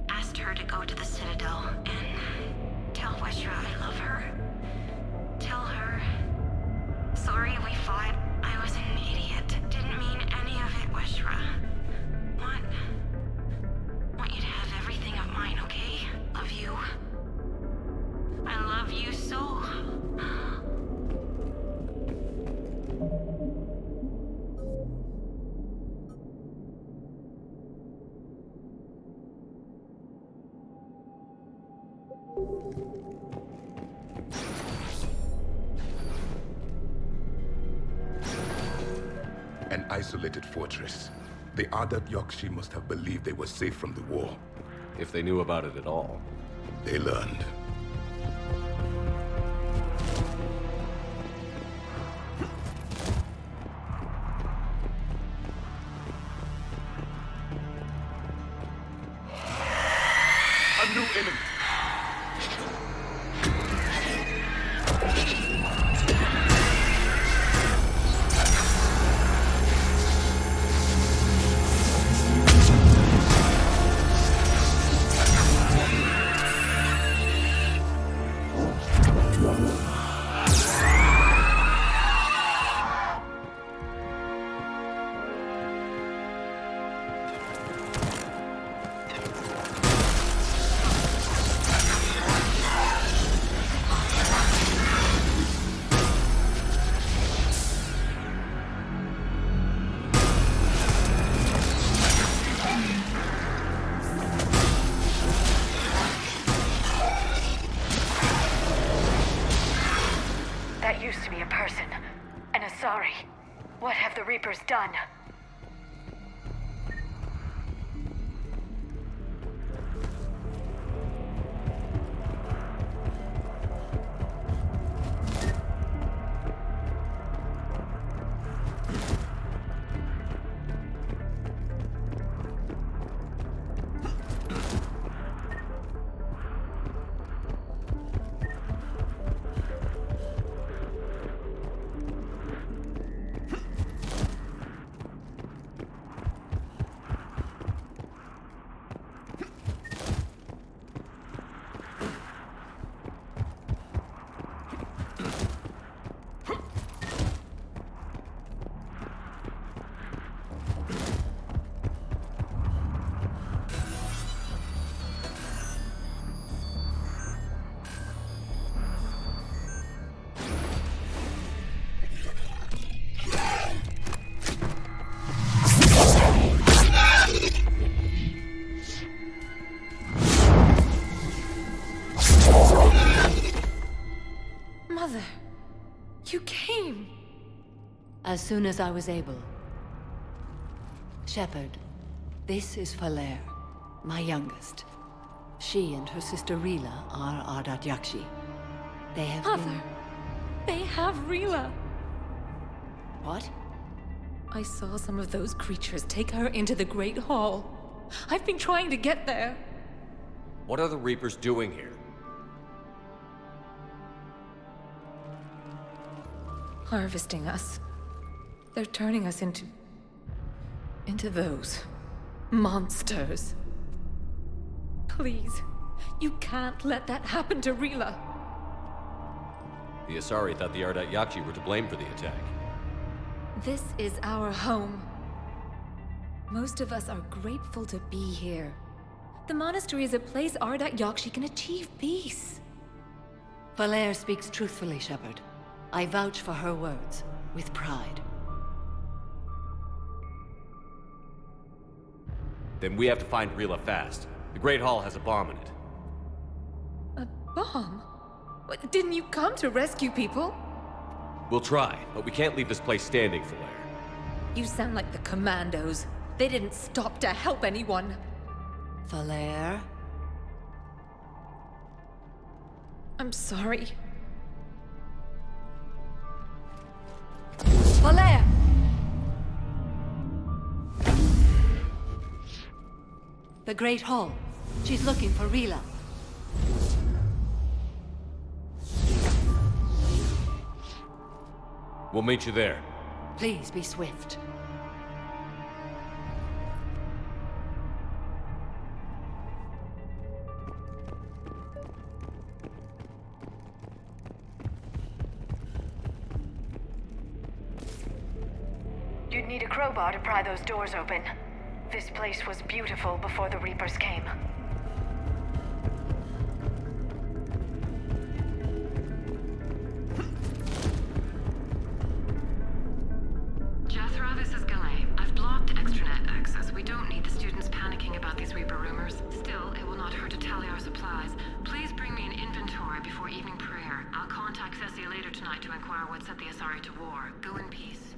Asked her to go to the Citadel and tell Weshra I love her. Tell her. Sorry we fought. I was an idiot. Didn't mean any of it, Weshra. An isolated fortress. The Ardat Yakshi must have believed they were safe from the war. If they knew about it at all. They learned. A new enemy. That used to be a person. An Asari. What have the Reapers done? Mother, you came. As soon as I was able. Shepard, this is Falere, my youngest. She and her sister Rila are Ardat Yakshi. They have Mother, they have Rila. What? I saw some of those creatures take her into the Great Hall. I've been trying to get there. What are the Reapers doing here? Harvesting us. They're turning us into those monsters. Please, you can't let that happen to Rila. The Asari thought the Ardat Yakshi were to blame for the attack. This is our home. Most of us are grateful to be here. The monastery is a place Ardat Yakshi can achieve peace. Falere speaks truthfully, Shepard. I vouch for her words, with pride. Then we have to find Rila fast. The Great Hall has a bomb in it. A bomb? What, didn't you come to rescue people? We'll try, but we can't leave this place standing, Falere. You sound like the Commandos. They didn't stop to help anyone. Falere? I'm sorry. Falere! The Great Hall. She's looking for Rila. We'll meet you there. Please be swift. You'd need a crowbar to pry those doors open. This place was beautiful before the Reapers came. Jethro, this is Galay. I've blocked extranet access. We don't need the students panicking about these Reaper rumors. Still, it will not hurt to tally our supplies. Please bring me an inventory before evening prayer. I'll contact Thessia later tonight to inquire what set the Asari to war. Go in peace.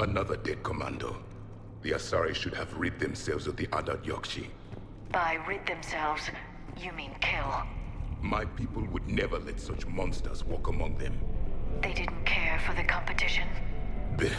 Another dead commando. The Asari should have rid themselves of the Adat Yakshi. By rid themselves, you mean kill. My people would never let such monsters walk among them. They didn't care for the competition? Blech.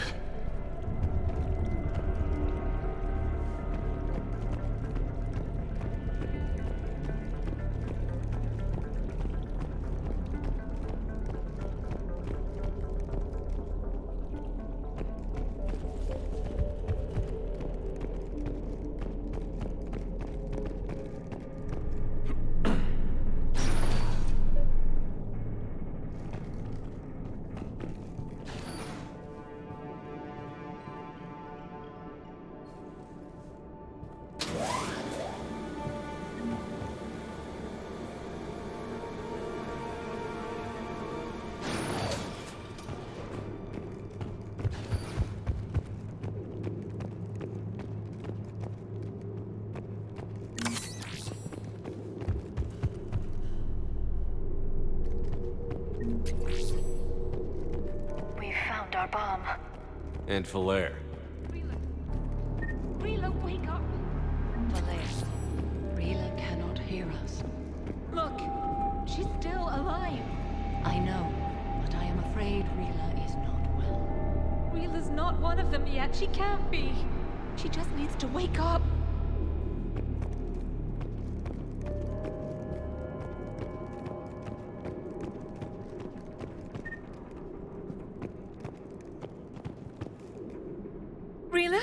our bomb. And Falair. Rila, wake up! Falair, Rila cannot hear us. Look, she's still alive. I know, but I am afraid Rila is not well. Rila's not one of them yet. She can't be. She just needs to wake up. Rila?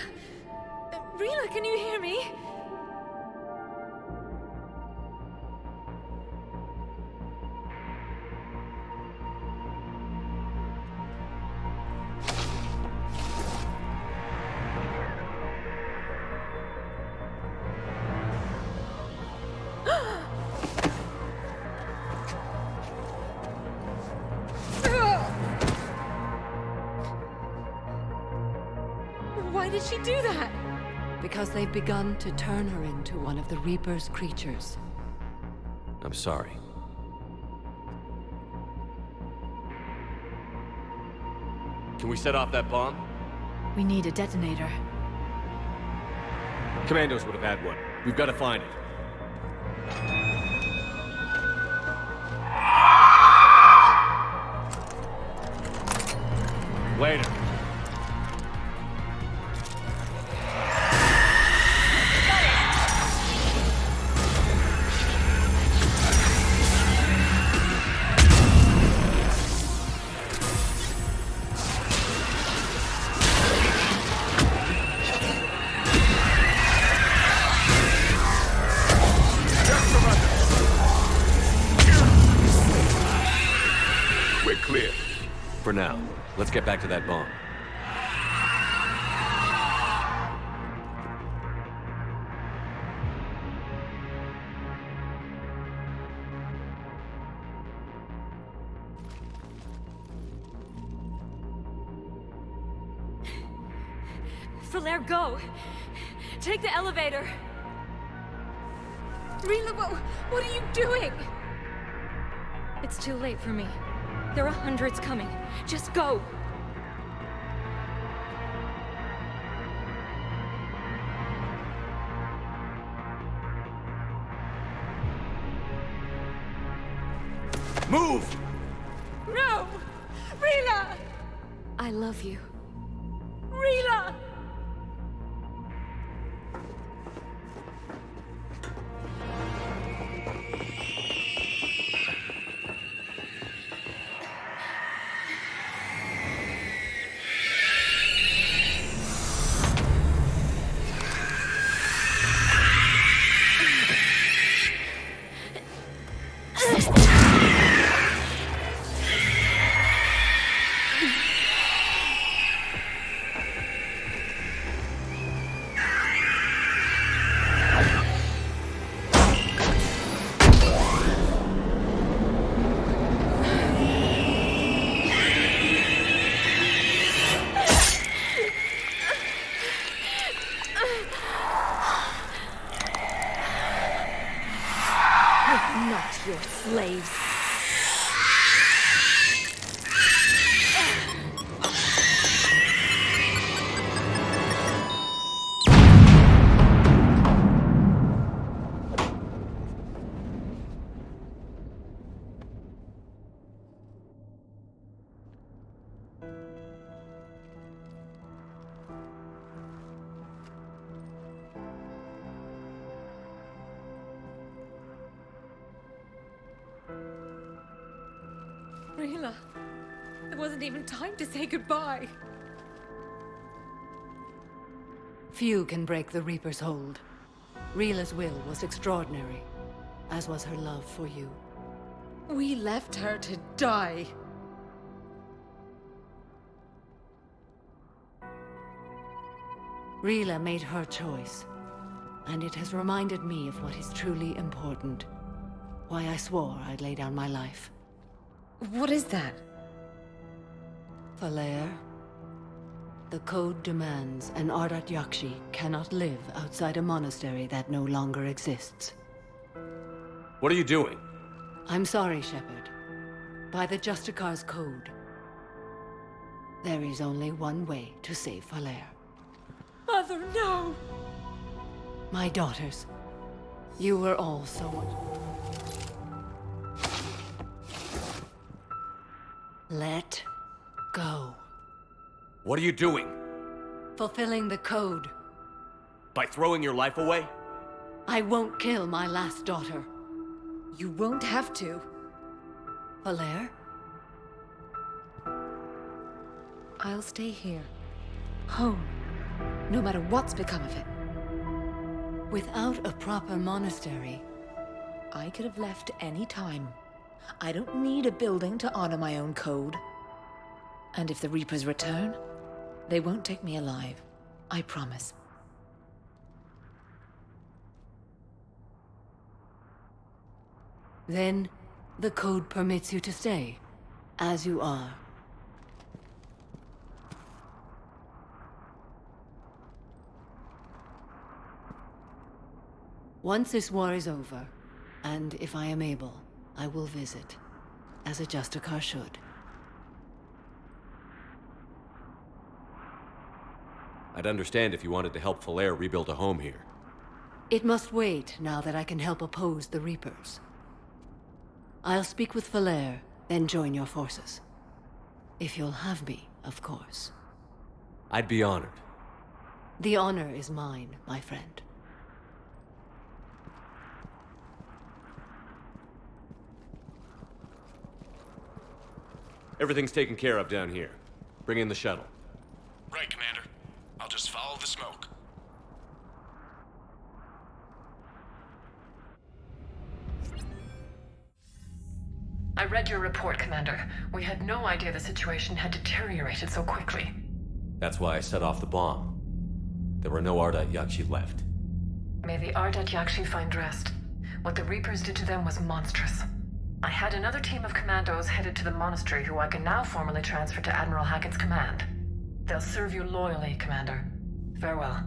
Rila, can you hear me? Why did she do that? Because they've begun to turn her into one of the Reaper's creatures. I'm sorry. Can we set off that bomb? We need a detonator. Commandos would have had one. We've got to find it. Later. We're clear. For now, let's get back to that bomb. Falair, go! Take the elevator! Rila, what are you doing? It's too late for me. There are hundreds coming. Just go! Move! No! Rila! I love you. Rila! Not your slaves. Rila, there wasn't even time to say goodbye. Few can break the Reaper's hold. Rila's will was extraordinary, as was her love for you. We left her to die. Rila made her choice, and it has reminded me of what is truly important. Why I swore I'd lay down my life. What is that? Falair, the code demands an Ardat Yakshi cannot live outside a monastery that no longer exists. What are you doing? I'm sorry, Shepard. By the Justicar's code, There is only one way to save Valere. Mother, no! My daughters, you were all so... Let go. What are you doing? Fulfilling the code. By throwing your life away? I won't kill my last daughter. You won't have to. Valere? I'll stay here. Home. No matter what's become of it. Without a proper monastery, I could have left any time. I don't need a building to honor my own code. And if the Reapers return, they won't take me alive. I promise. then the code permits you to stay, as you are. Once this war is over, and if I am able, I will visit, as a Justicar should. I'd understand if you wanted to help Valere rebuild a home here. It must wait now that I can help oppose the Reapers. I'll speak with Valere, then join your forces. If you'll have me, of course. I'd be honored. The honor is mine, my friend. Everything's taken care of down here. Bring in the shuttle. Right, Commander. I'll just follow the smoke. I read your report, Commander. We had no idea the situation had deteriorated so quickly. That's why I set off the bomb. There were no Ardat Yakshi left. May the Ardat Yakshi find rest. What the Reapers did to them was monstrous. I had another team of commandos headed to the monastery who I can now formally transfer to Admiral Hackett's command. They'll serve you loyally, Commander. Farewell.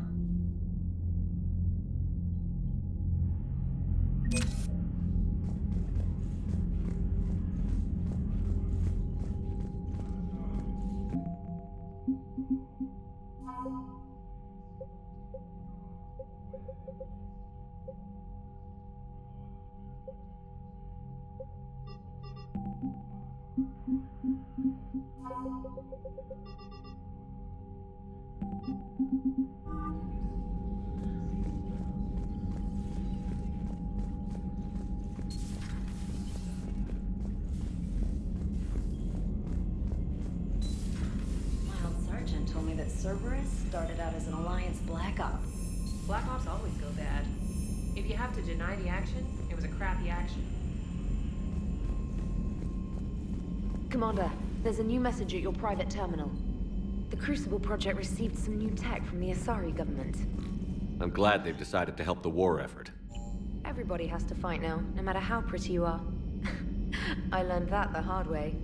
Told me that Cerberus started out as an Alliance Black Op. Black Ops always go bad. If you have to deny the action, it was a crappy action. Commander, there's a new message at your private terminal. The Crucible Project received some new tech from the Asari government. I'm glad they've decided to help the war effort. Everybody has to fight now, no matter how pretty you are. I learned that the hard way.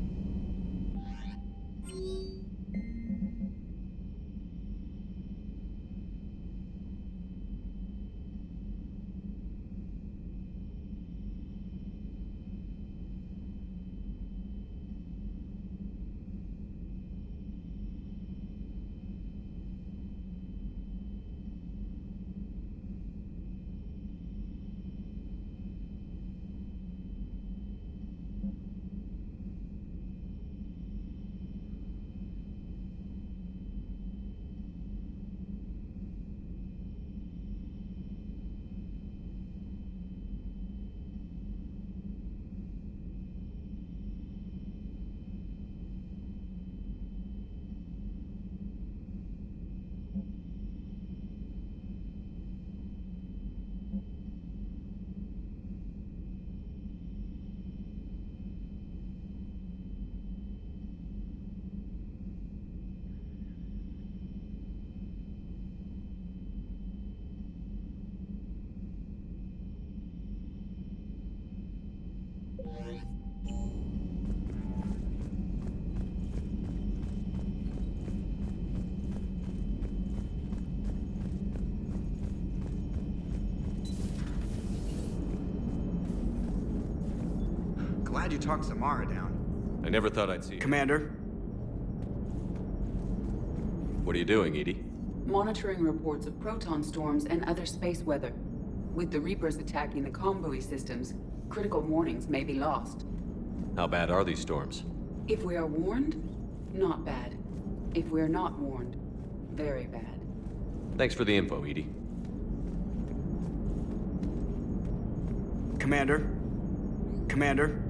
Glad you talked Samara down. I never thought I'd see you. Commander? What are you doing, Edie? Monitoring reports of proton storms and other space weather. With the Reapers attacking the comm buoy systems, critical warnings may be lost. How bad are these storms? If we are warned, not bad. If we are not warned, very bad. Thanks for the info, Edie. Commander? Commander?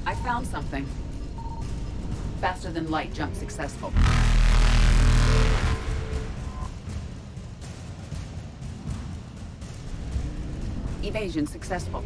I found something. Faster than light jump successful. Evasion successful.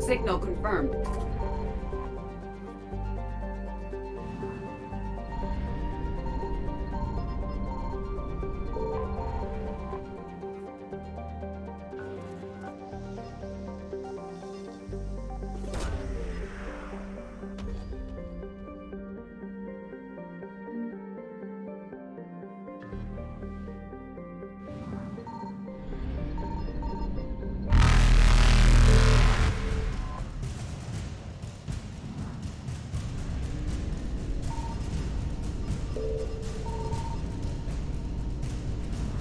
Signal confirmed.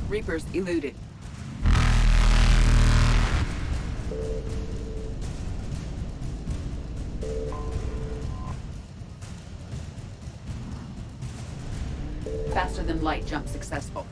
Reapers eluded. Faster than light jump successful.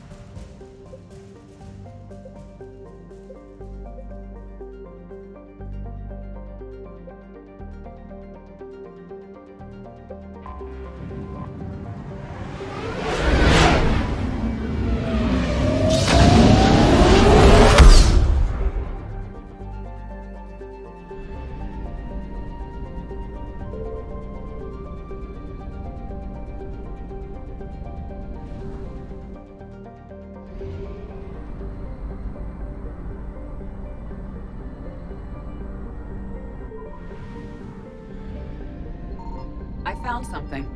found something.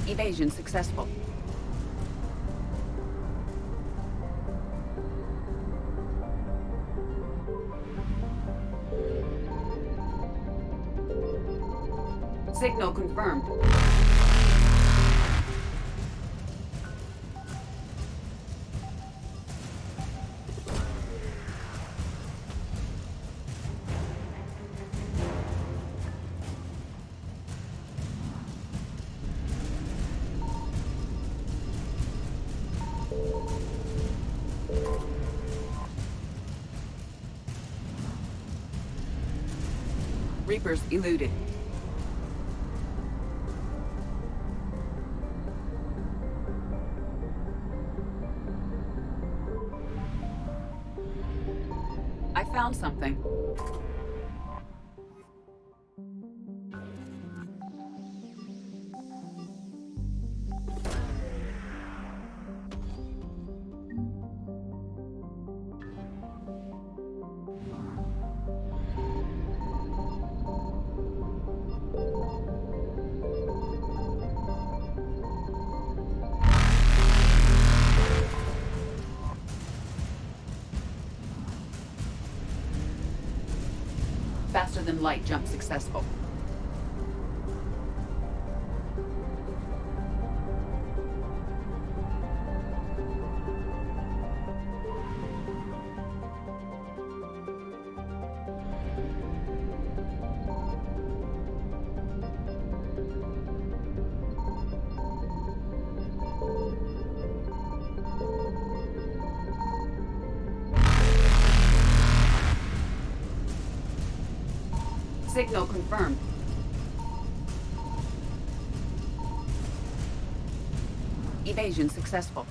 Evasion successful. Signal confirmed. Reapers eluded. I found something. Faster than light jump successful. Signal confirmed. Evasion successful.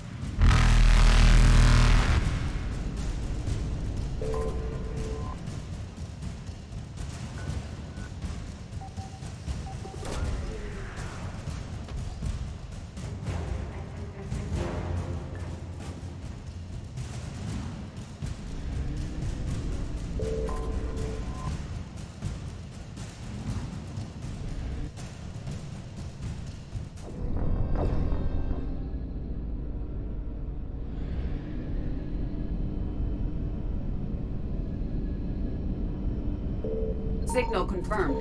Signal confirmed.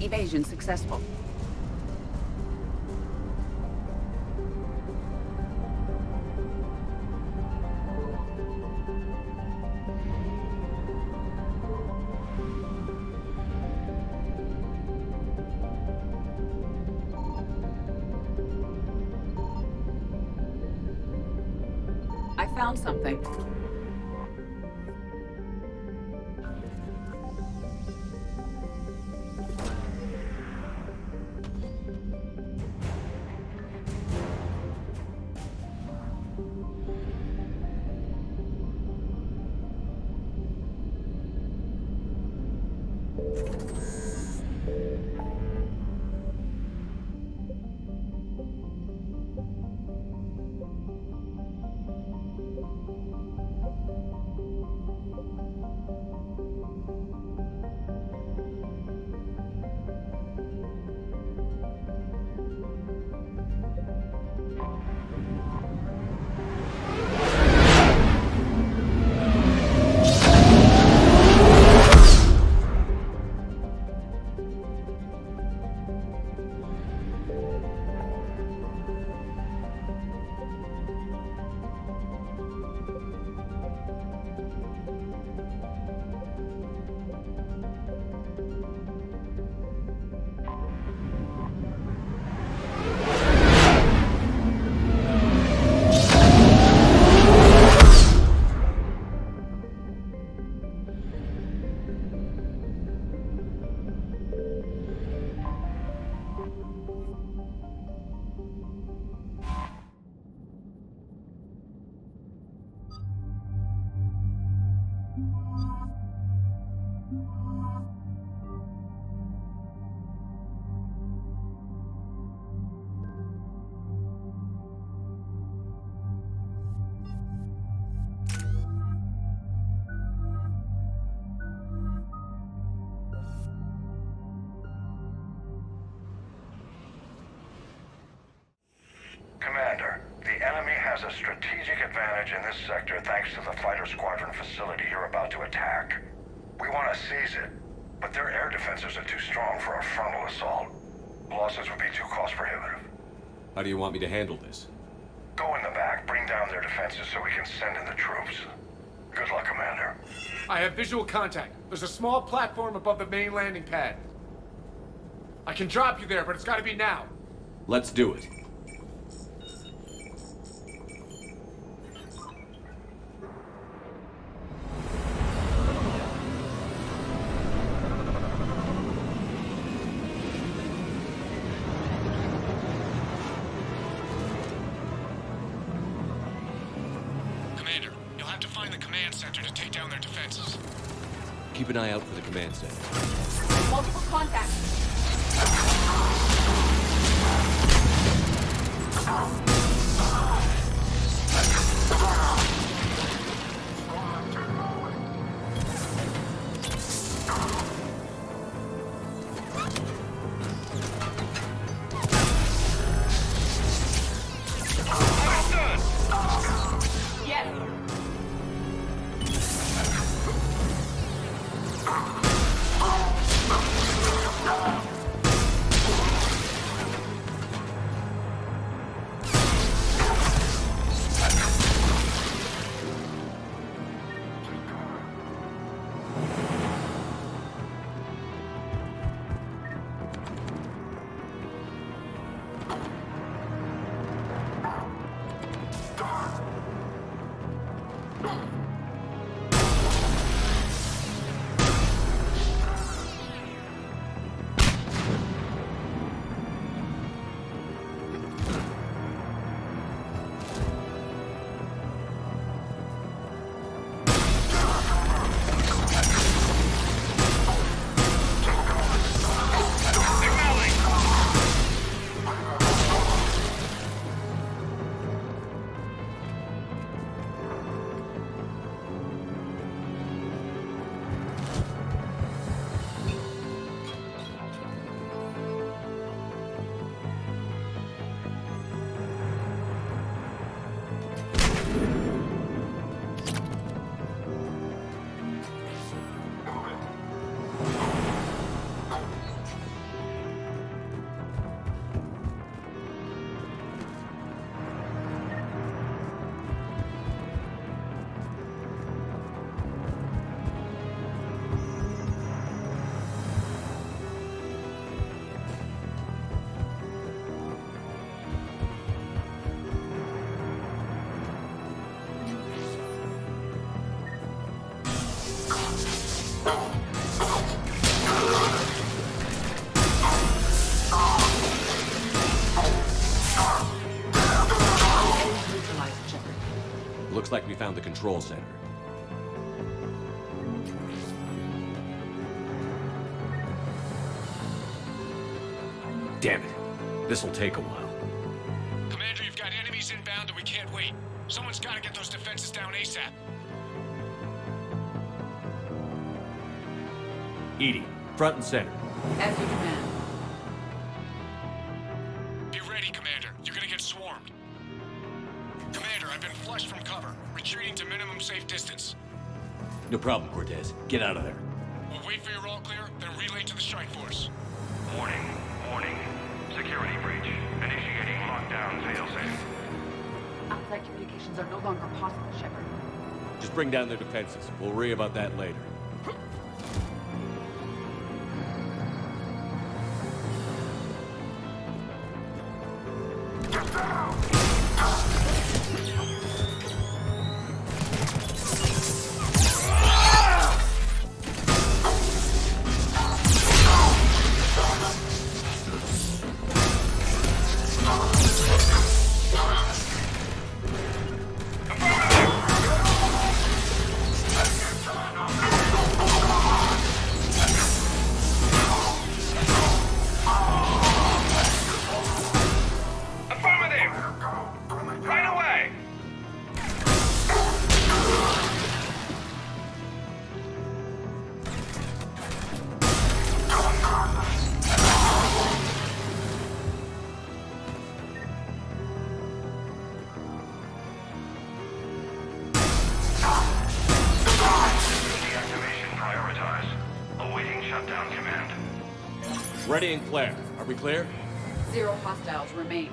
Evasion successful. I found something. has a strategic advantage in this sector thanks to the fighter squadron facility you're about to attack. We want to seize it, but their air defenses are too strong for a frontal assault. Losses would be too cost prohibitive. How do you want me to handle this? Go in the back, bring down their defenses so we can send in the troops. Good luck, Commander. I have visual contact. There's a small platform above the main landing pad. I can drop you there, but it's gotta be now. Let's do it. Commander, you'll have to find the command center to take down their defenses. Keep an eye out for the command center. Multiple contacts. Looks like we found the control center. Damn it. This'll take a while. Commander, you've got enemies inbound and we can't wait. Someone's gotta get those defenses down ASAP. EDI, front and center. As you command. Be ready, Commander. You're gonna get swarmed. Commander, I've been flushed from cover. Retreating to minimum safe distance. No problem, Cortez. Get out of there. We'll wait for your all clear, then relay to the strike force. Warning. Security breach. Initiating lockdown failsafe. Outside communications are no longer possible, Shepard. Just bring down their defenses. We'll worry about that later. Ready and clear. Are we clear? 0 hostiles remain.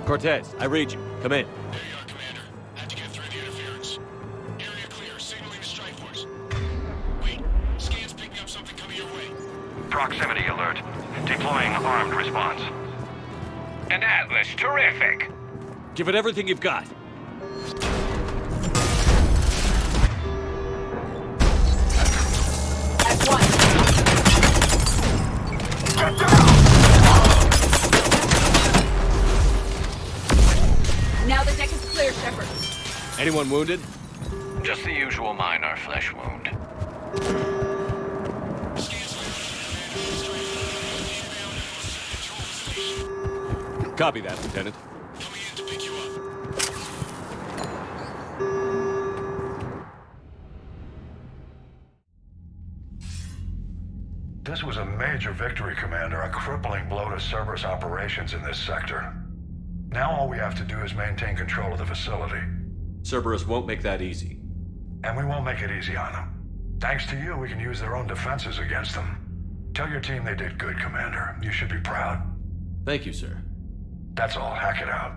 Cortez, I read you. Come in. There you are, Commander. Had to get through the interference. Area clear, signaling the strike force. Wait, scans picking up something coming your way. Proximity alert. Deploying armed response. An Atlas, terrific! Give it everything you've got. At once. Get down! Now the deck is clear, Shepard. Anyone wounded? Just the usual minor flesh wound. Copy that, Lieutenant. Coming in to pick you up. This was a major victory, Commander. A crippling blow to Cerberus operations in this sector. Now all we have to do is maintain control of the facility. Cerberus won't make that easy. And we won't make it easy on them. Thanks to you, we can use their own defenses against them. Tell your team they did good, Commander. You should be proud. Thank you, sir. That's all. Hack it out.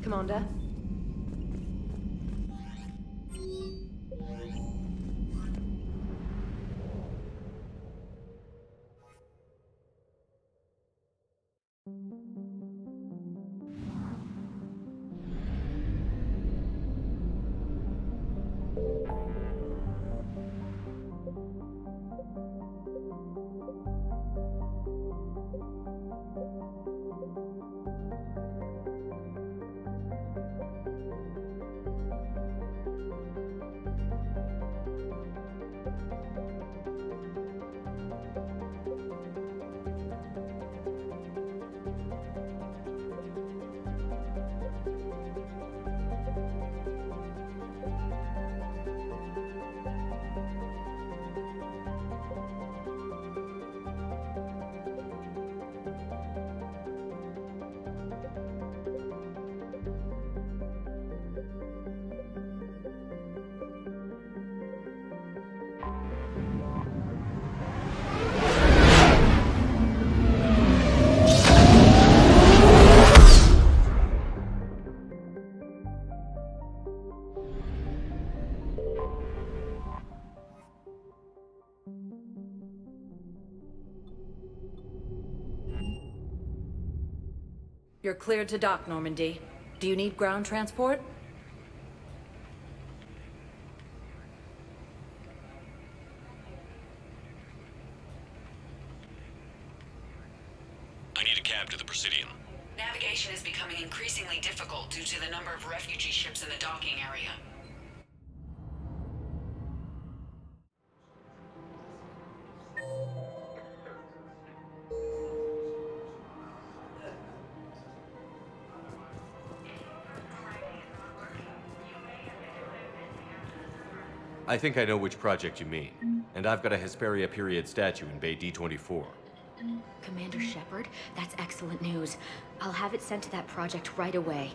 Commander? You're cleared to dock, Normandy. Do you need ground transport? I need a cab to the Presidium. Navigation is becoming increasingly difficult due to the number of refugee ships in the docking area. I think I know which project you mean. And I've got a Hesperia period statue in Bay D24. Commander Shepard, that's excellent news. I'll have it sent to that project right away.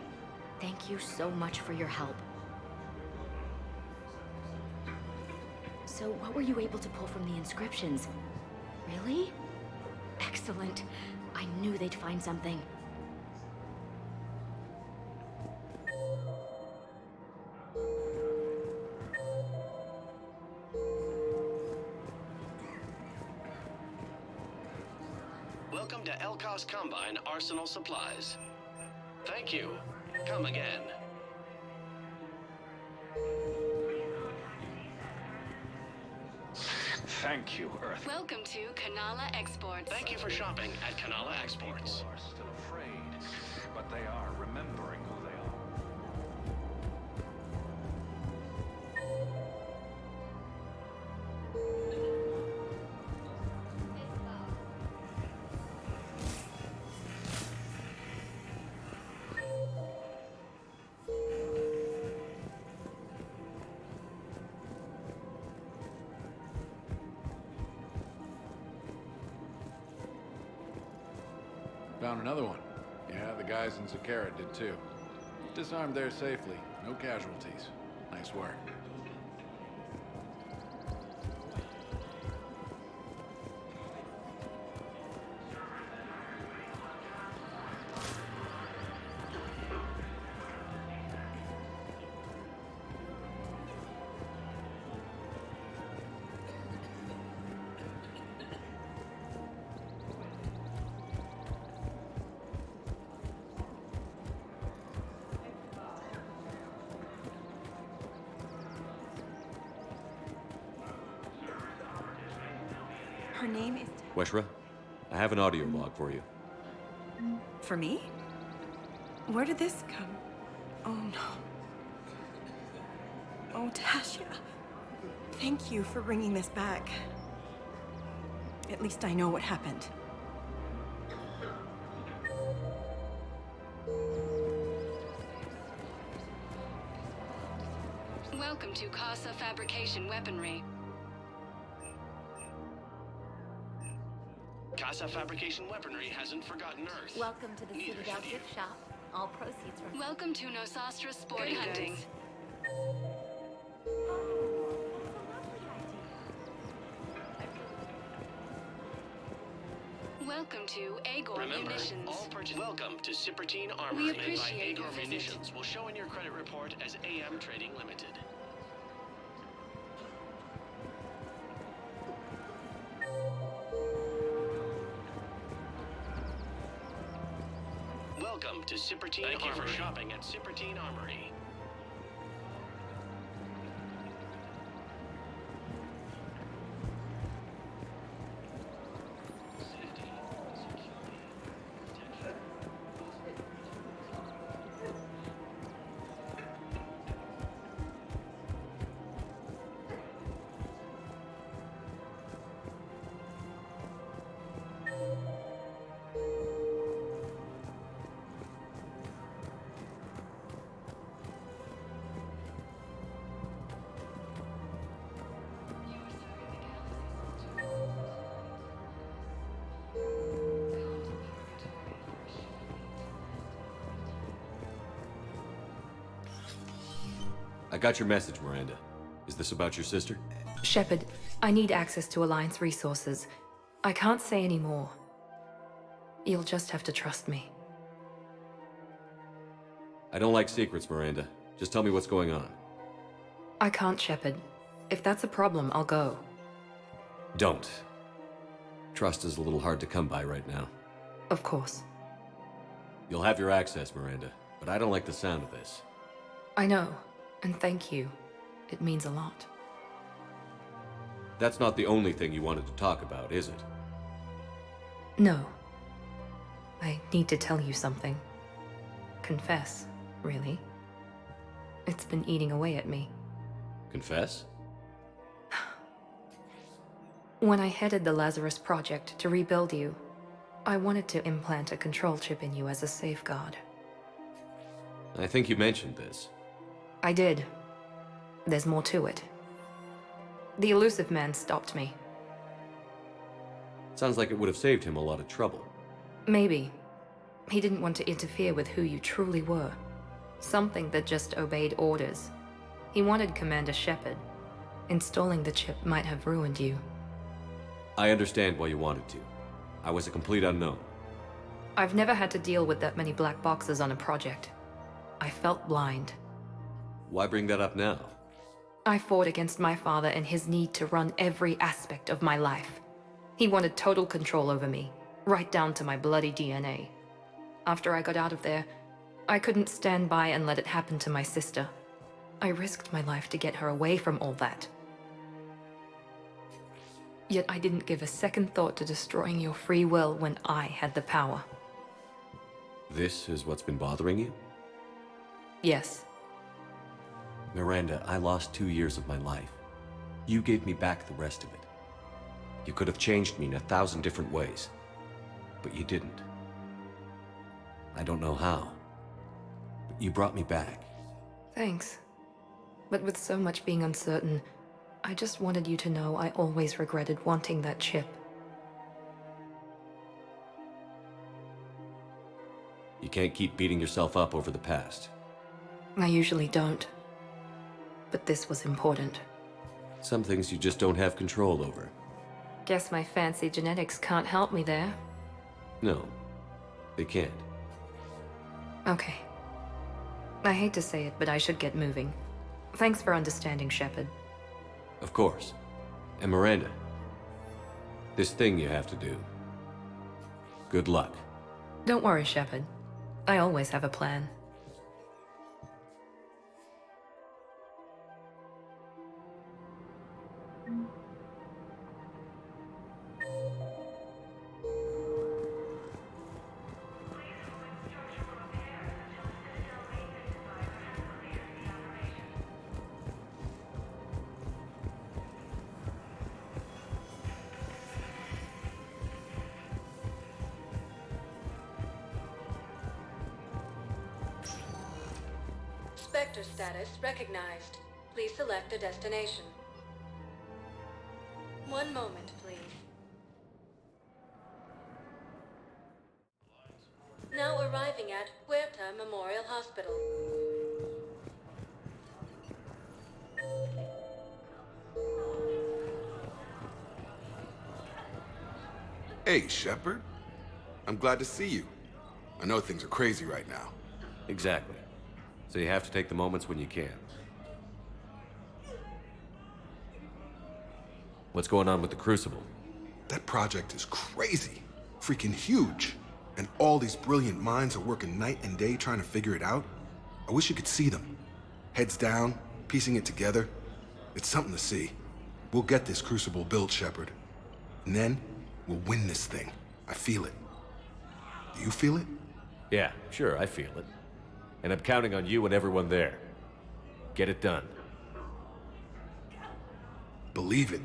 Thank you so much for your help. So, what were you able to pull from the inscriptions? Really? Excellent. I knew they'd find something. Welcome to Elkos Combine Arsenal Supplies. Thank you. Come again. Thank you, Earth. Welcome to Kanala Exports. Thank you for shopping at Kanala Exports. People are still afraid, but they are remembering who they are. Found another one. Yeah, the guys in Zakara did too. Disarmed there safely. No casualties. Nice work. Her name is... Weshra, I have an audio log for you. For me? Where did this come? Oh no. Oh, Tasha. Thank you for bringing this back. At least I know what happened. Welcome to Casa Fabrication Weaponry. Casa Fabrication Weaponry hasn't forgotten Earth. Welcome to the Neither Citadel should you. gift shop. All proceeds from... Welcome to Nosastra Sporting Goody Hunting. Welcome to Agor Remember, Munitions. all Welcome to Cipertine Armor We made by appreciate Agor your visit. Munitions will show in your credit report as AM Trading Limited. Welcome to Cipertine Armory. Thank you for shopping at Cipertine Armory. I got your message, Miranda. Is this about your sister? Shepard, I need access to Alliance resources. I can't say any more. You'll just have to trust me. I don't like secrets, Miranda. Just tell me what's going on. I can't, Shepard. If that's a problem, I'll go. Don't. Trust is a little hard to come by right now. Of course. You'll have your access, Miranda, but I don't like the sound of this. I know, and thank you. It means a lot. That's not the only thing you wanted to talk about, is it? No. I need to tell you something. Confess, really. It's been eating away at me. Confess? When I headed the Lazarus Project to rebuild you, I wanted to implant a control chip in you as a safeguard. I think you mentioned this. I did. There's more to it. The Elusive Man stopped me. Sounds like it would have saved him a lot of trouble. Maybe. He didn't want to interfere with who you truly were. Something that just obeyed orders. He wanted Commander Shepard. Installing the chip might have ruined you. I understand why you wanted to. I was a complete unknown. I've never had to deal with that many black boxes on a project. I felt blind. Why bring that up now? I fought against my father and his need to run every aspect of my life. He wanted total control over me, right down to my bloody DNA. After I got out of there, I couldn't stand by and let it happen to my sister. I risked my life to get her away from all that. Yet I didn't give a second thought to destroying your free will when I had the power. This is what's been bothering you? Yes. Miranda, I lost 2 years of my life. You gave me back the rest of it. You could have changed me in 1,000 different ways, but you didn't. I don't know how, but you brought me back. Thanks. But with so much being uncertain, I just wanted you to know I always regretted wanting that chip. You can't keep beating yourself up over the past. I usually don't. But this was important. Some things you just don't have control over. Guess my fancy genetics can't help me there. No, they can't. Okay. I hate to say it, but I should get moving. Thanks for understanding, Shepard. Of course. And Miranda, this thing you have to do. Good luck. Don't worry, Shepard. I always have a plan. Spectre status recognized. Please select a destination. One moment, please. Now arriving at Huerta Memorial Hospital. Hey, Shepard. I'm glad to see you. I know things are crazy right now. Exactly. So you have to take the moments when you can. What's going on with the Crucible? That project is crazy. Freaking huge. And all these brilliant minds are working night and day trying to figure it out. I wish you could see them. Heads down, piecing it together. It's something to see. We'll get this Crucible built, Shepard. And then, we'll win this thing. I feel it. Do you feel it? Yeah, sure, I feel it. And I'm counting on you and everyone there. Get it done. Believe it.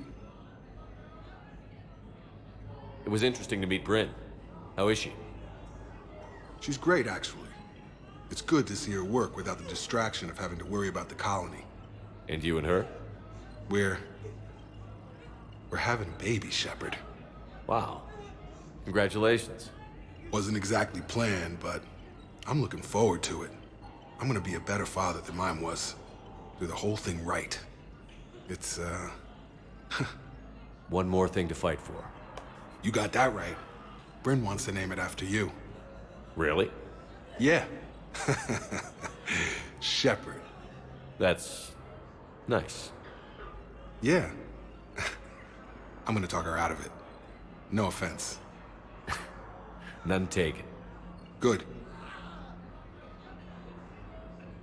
It was interesting to meet Bryn. How is she? She's great, actually. It's good to see her work without the distraction of having to worry about the colony. And you and her? We're having a baby, Shepard. Wow. Congratulations. Wasn't exactly planned, but I'm looking forward to it. I'm gonna be a better father than mine was. Do the whole thing right. It's, One more thing to fight for. You got that right. Bryn wants to name it after you. Really? Yeah. Shepard. That's nice. Yeah. I'm gonna talk her out of it. No offense. None taken. Good.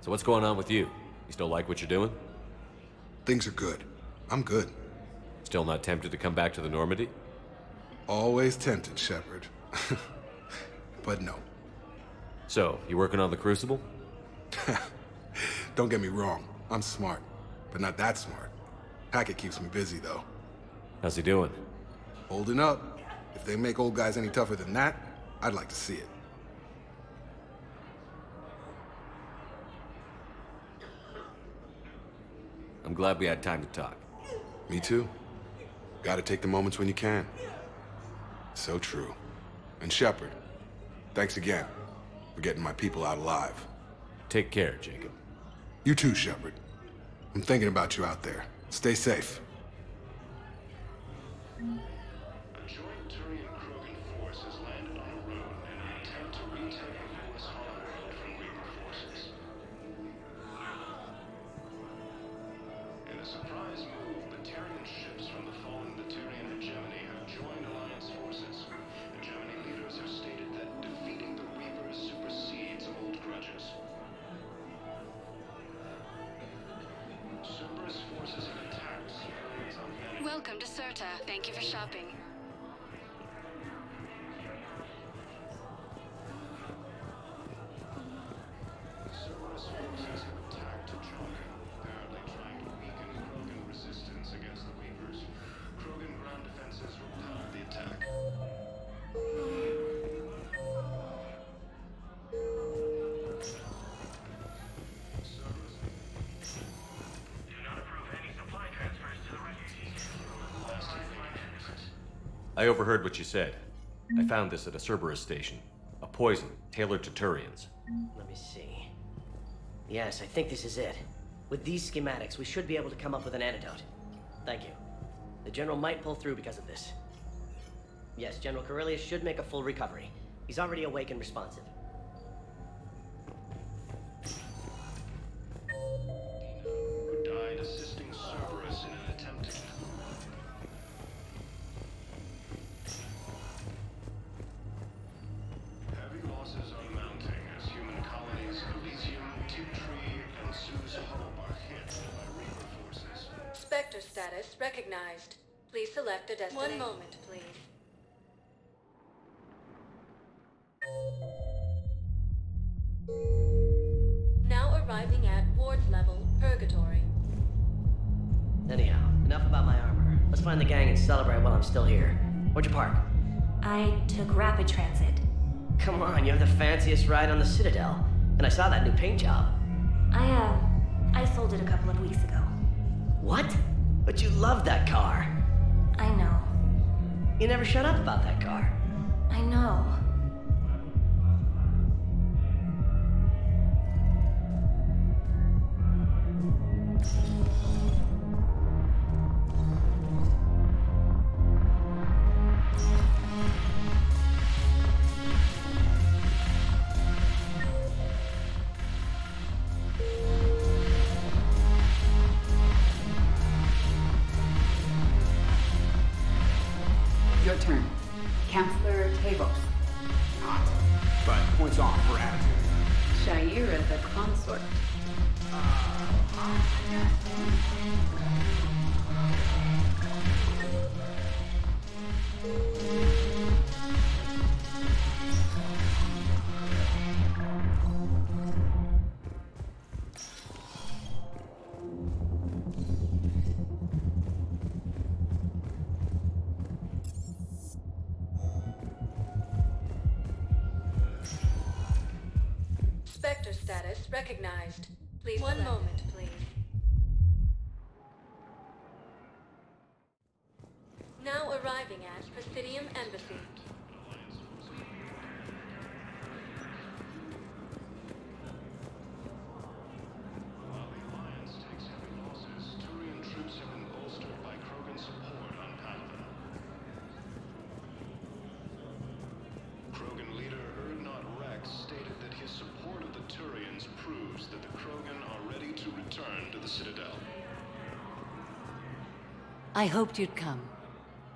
So what's going on with you? You still like what you're doing? Things are good. I'm good. Still not tempted to come back to the Normandy? Always tempted, Shepard. But no. So, you working on the Crucible? Don't get me wrong. I'm smart, but not that smart. Hackett keeps me busy, though. How's he doing? Holding up. If they make old guys any tougher than that, I'd like to see it. I'm glad we had time to talk. Me too. Gotta take the moments when you can. So true. And Shepard, thanks again for getting my people out alive. Take care, Jacob. You too, Shepard. I'm thinking about you out there. Stay safe. A joint Turian-Krogan force has landed on a road in an attempt to retake the Lewis Hollow Road from Reaper forces. In a surprise move, Batarian ships from the fallen Batarian hegemony have joined Alliance forces. Hegemony leaders have stated that defeating the Reapers supersedes old grudges. Cerberus forces have attacked civilians on Venom. Welcome to Serta. Thank you for shopping. Cerberus forces have attacked Tajanka, apparently trying to weaken Krogan resistance against the Reapers. Krogan ground defenses repelled the attack. I overheard what you said. I found this at a Cerberus station. A poison tailored to Turians. Let me see. Yes, I think this is it. With these schematics, we should be able to come up with an antidote. Thank you. The General might pull through because of this. Yes, General Corellius should make a full recovery. He's already awake and responsive. Who died assisting Cerberus in an attempt to... Heavy losses are mounting as human colonies Elysium, Tiptree, and Sue's Hope are hit by Reaper forces. Spectre status recognized. Please select a destination. 1 moment, please. Now arriving at ward level, Purgatory. Anyhow, enough about my armor. Let's find the gang and celebrate while I'm still here. Where'd you park? I took rapid transit. Come on, you have the fanciest ride on the Citadel. And I saw that new paint job. I sold it a couple of weeks ago. What? But you love that car. I know. You never shut up about that car. I know. Your turn. Counselor Tavos. Hot. But points off for attitude. Shaira the consort. Spectre status recognized. Please 1 moment, please. Now arriving at Presidium Embassy. While the Alliance takes heavy losses, Turian troops have been bolstered by Krogan support on Palaven. Krogan leader Urdnot Rex stated that his support of the Turians proves that the Krogan are ready to return to the Citadel. I hoped you'd come.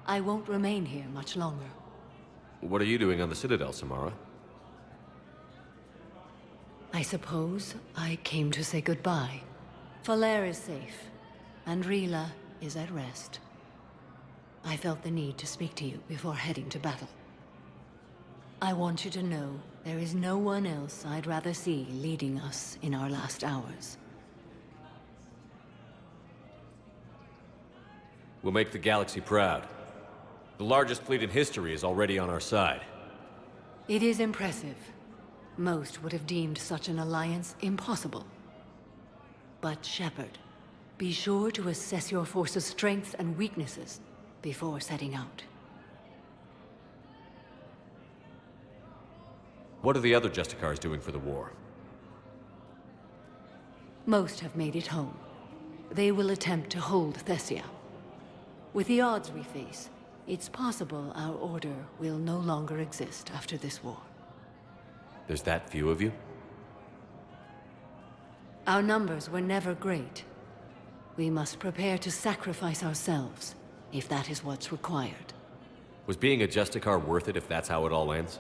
I won't remain here much longer. What are you doing on the Citadel, Samara? I suppose I came to say goodbye. Falere is safe, and Rila is at rest. I felt the need to speak to you before heading to battle. I want you to know there is no one else I'd rather see leading us in our last hours. We'll make the galaxy proud. The largest fleet in history is already on our side. It is impressive. Most would have deemed such an alliance impossible. But Shepard, be sure to assess your force's strengths and weaknesses before setting out. What are the other Justicars doing for the war? Most have made it home. They will attempt to hold Thessia. With the odds we face, it's possible our order will no longer exist after this war. There's that few of you? Our numbers were never great. We must prepare to sacrifice ourselves, if that is what's required. Was being a Justicar worth it if that's how it all ends?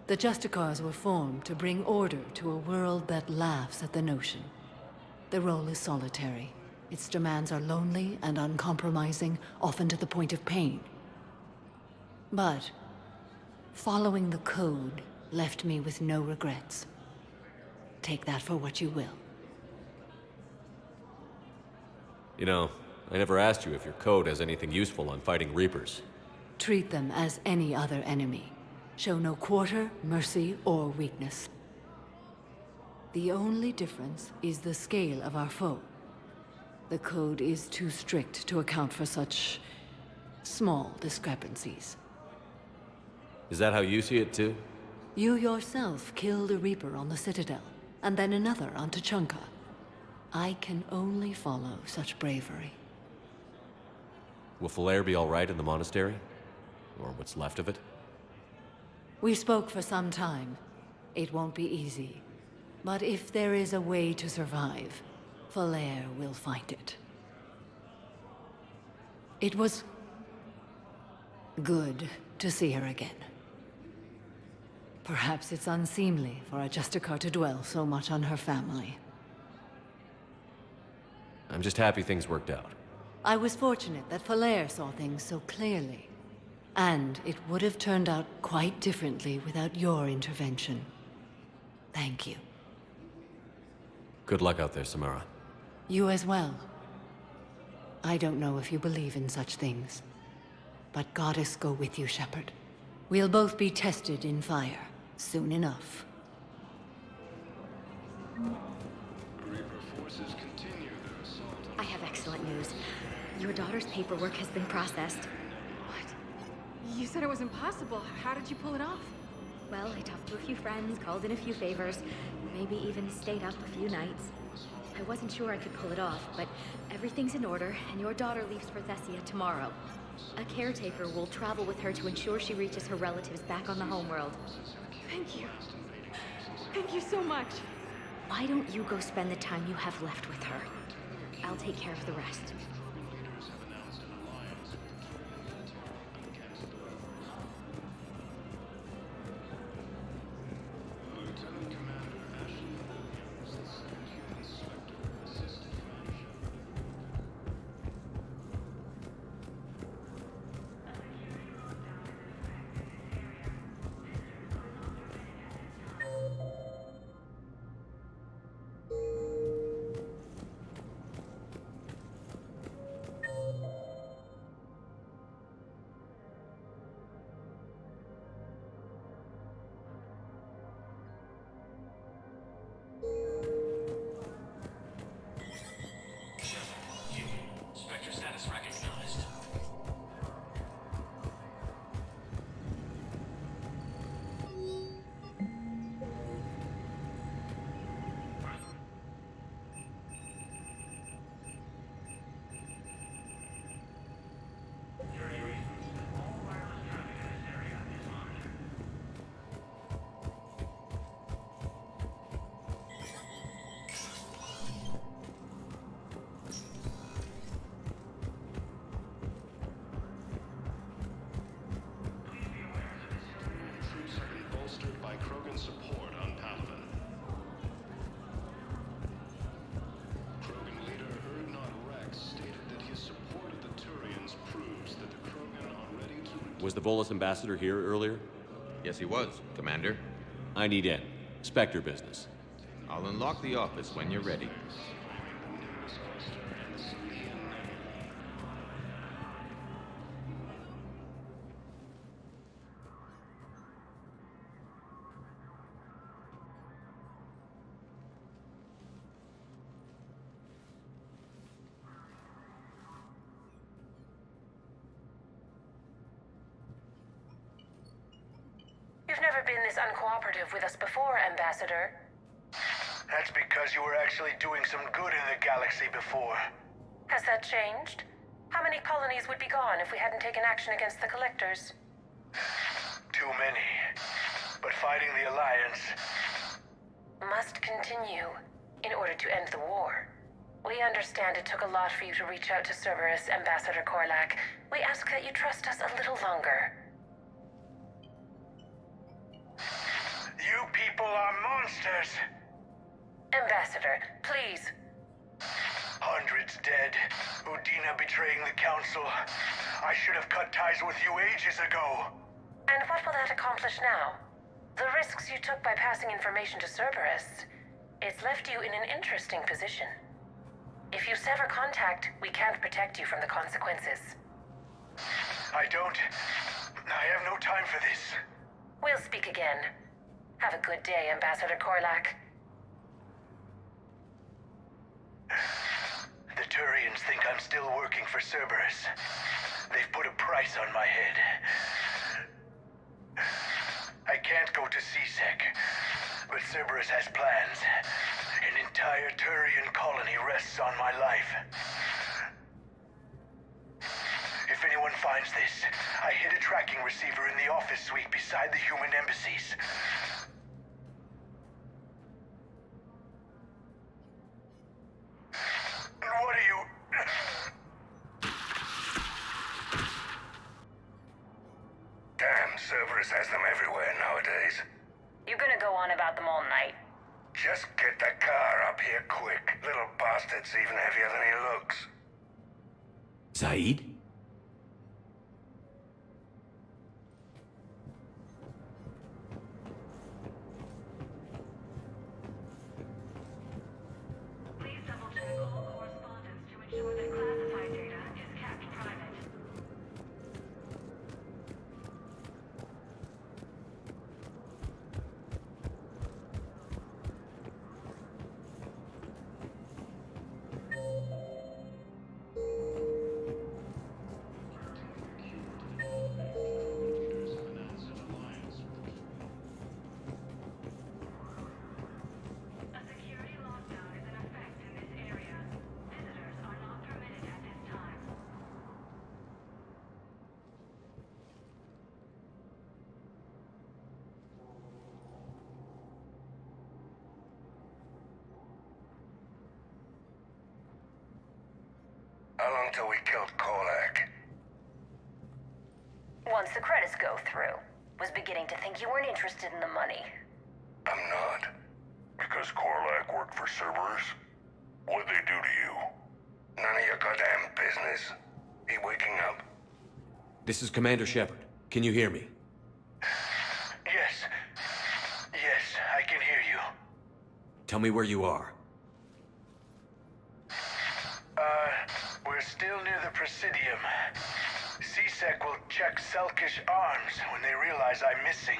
The Justicars were formed to bring order to a world that laughs at the notion. The role is solitary. Its demands are lonely and uncompromising, often to the point of pain. But following the code left me with no regrets. Take that for what you will. You know, I never asked you if your code has anything useful on fighting Reapers. Treat them as any other enemy. Show no quarter, mercy, or weakness. The only difference is the scale of our foe. The code is too strict to account for such small discrepancies. Is that how you see it too? You yourself killed a Reaper on the Citadel, and then another on Tuchanka. I can only follow such bravery. Will Falere be all right in the monastery? Or what's left of it? We spoke for some time. It won't be easy. But if there is a way to survive, Falere will find it. It was good to see her again. Perhaps it's unseemly for a Justicar to dwell so much on her family. I'm just happy things worked out. I was fortunate that Falere saw things so clearly. And it would have turned out quite differently without your intervention. Thank you. Good luck out there, Samara. You as well. I don't know if you believe in such things, but Goddess go with you, Shepard. We'll both be tested in fire, soon enough. I have excellent news. Your daughter's paperwork has been processed. You said it was impossible. How did you pull it off? Well, I talked to a few friends, called in a few favors, maybe even stayed up a few nights. I wasn't sure I could pull it off, but everything's in order, and your daughter leaves for Thessia tomorrow. A caretaker will travel with her to ensure she reaches her relatives back on the homeworld. Thank you. Thank you so much. Why don't you go spend the time you have left with her? I'll take care of the rest. Was the Volus ambassador here earlier? Yes, he was, Commander. I need in. Spectre business. I'll unlock the office when you're ready. You've never been this uncooperative with us before, Ambassador. That's because you were actually doing some good in the galaxy before. Has that changed? How many colonies would be gone if we hadn't taken action against the Collectors? Too many. But fighting the Alliance must continue in order to end the war. We understand it took a lot for you to reach out to Cerberus, Ambassador Korlak. We ask that you trust us a little longer. You people are monsters! Ambassador, please. Hundreds dead. Udina betraying the Council. I should have cut ties with you ages ago. And what will that accomplish now? The risks you took by passing information to Cerberus. It's left you in an interesting position. If you sever contact, we can't protect you from the consequences. I have no time for this. We'll speak again. Have a good day, Ambassador Korlak. The Turians think I'm still working for Cerberus. They've put a price on my head. I can't go to CSEC, but Cerberus has plans. An entire Turian colony rests on my life. If anyone finds this, I hid a tracking receiver in the office suite beside the human embassies. What are you... Damn, Cerberus has them everywhere nowadays. You gonna go on about them all night? Just get the car up here quick. Little bastard's even heavier than he looks. Zaid? How long till we killed Korlak? Once the credits go through. Was beginning to think you weren't interested in the money. I'm not. Because Korlak worked for Cerberus? What'd they do to you? None of your goddamn business. He waking up? This is Commander Shepard. Can you hear me? Yes. Yes, I can hear you. Tell me where you are. We're still near the Presidium. CSEC will check Selkish arms when they realize I'm missing.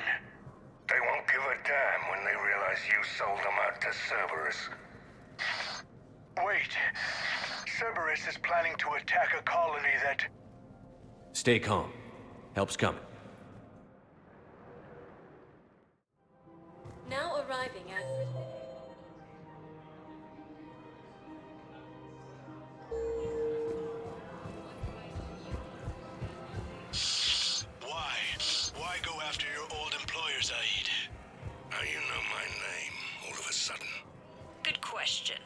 They won't give a damn when they realize you sold them out to Cerberus. Wait. Cerberus is planning to attack a colony that... Stay calm. Help's coming. Now arriving at Presidium. Why go after your old employer, Zaid? How you know my name, all of a sudden? Good question.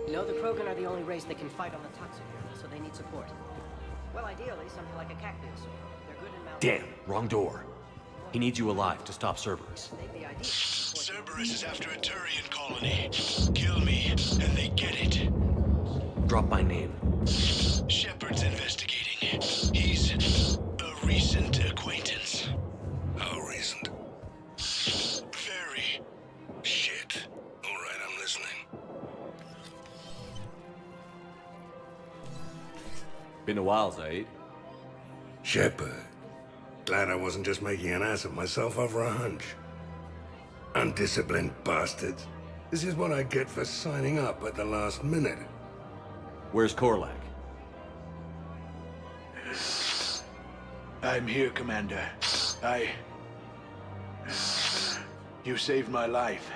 No, the Krogan are the only race that can fight on the Toxicure, so they need support. Well, ideally, something like a cactus. They're good in mountain. Damn, wrong door. He needs you alive to stop Cerberus. Cerberus is after a Turian colony. Kill me, and they get it. Drop my name. Shepard's investigating. listening. Been a while, Zaid. Shepard. Glad I wasn't just making an ass of myself over a hunch. Undisciplined bastards. This is what I get for signing up at the last minute. Where's Korlak? I'm here, Commander. You saved my life.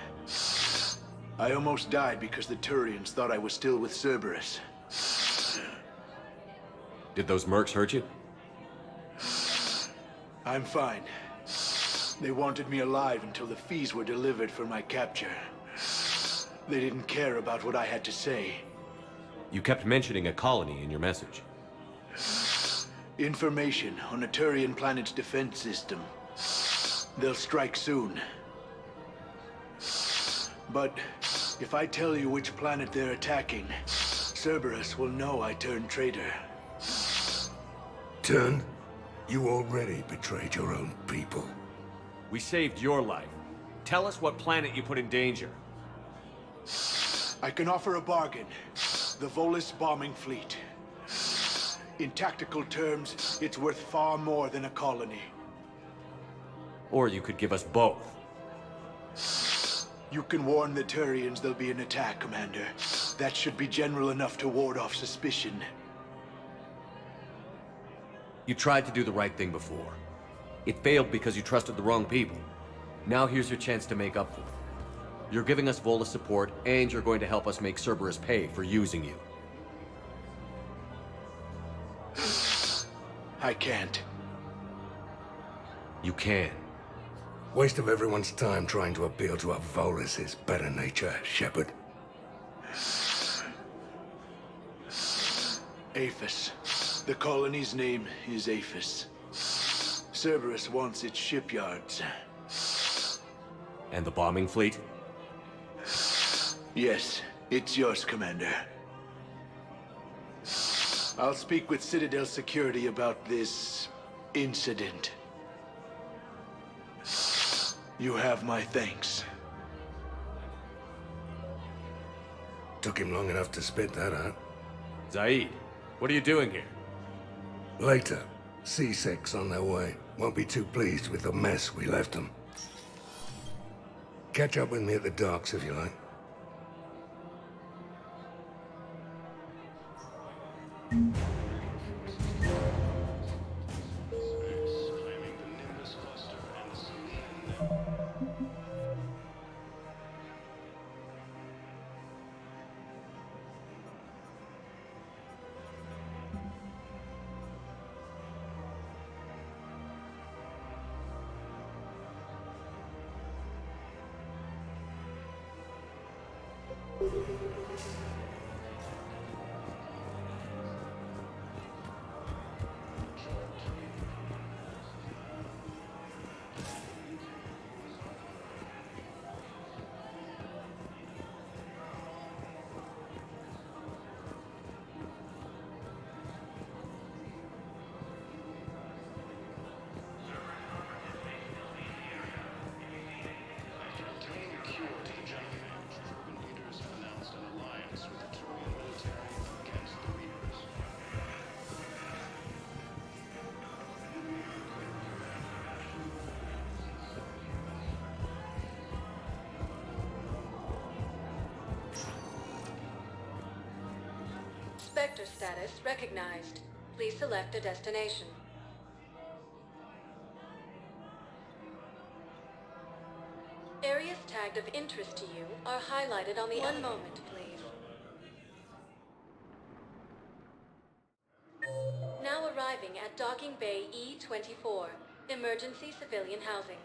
I almost died because the Turians thought I was still with Cerberus. Did those mercs hurt you? I'm fine. They wanted me alive until the fees were delivered for my capture. They didn't care about what I had to say. You kept mentioning a colony in your message. Information on a Turian planet's defense system. They'll strike soon. But if I tell you which planet they're attacking, Cerberus will know I turned traitor. Turned? You already betrayed your own people. We saved your life. Tell us what planet you put in danger. I can offer a bargain. The Volus bombing fleet. In tactical terms, it's worth far more than a colony. Or you could give us both. You can warn the Turians there'll be an attack, Commander. That should be general enough to ward off suspicion. You tried to do the right thing before. It failed because you trusted the wrong people. Now here's your chance to make up for it. You're giving us Volus support, and you're going to help us make Cerberus pay for using you. I can't. You can. Waste of everyone's time trying to appeal to a Volus's better nature, Shepard. Aphis. The colony's name is Aphis. Cerberus wants its shipyards. And the bombing fleet? Yes, it's yours, Commander. I'll speak with Citadel Security about this incident. You have my thanks. Took him long enough to spit that out. Zaid, what are you doing here? Later. C6 on their way. Won't be too pleased with the mess we left them. Catch up with me at the docks if you like. Spectre status recognized. Please select a destination. Areas tagged of interest to you are highlighted on the... One moment, please. Now arriving at Docking Bay E-24, emergency civilian housing.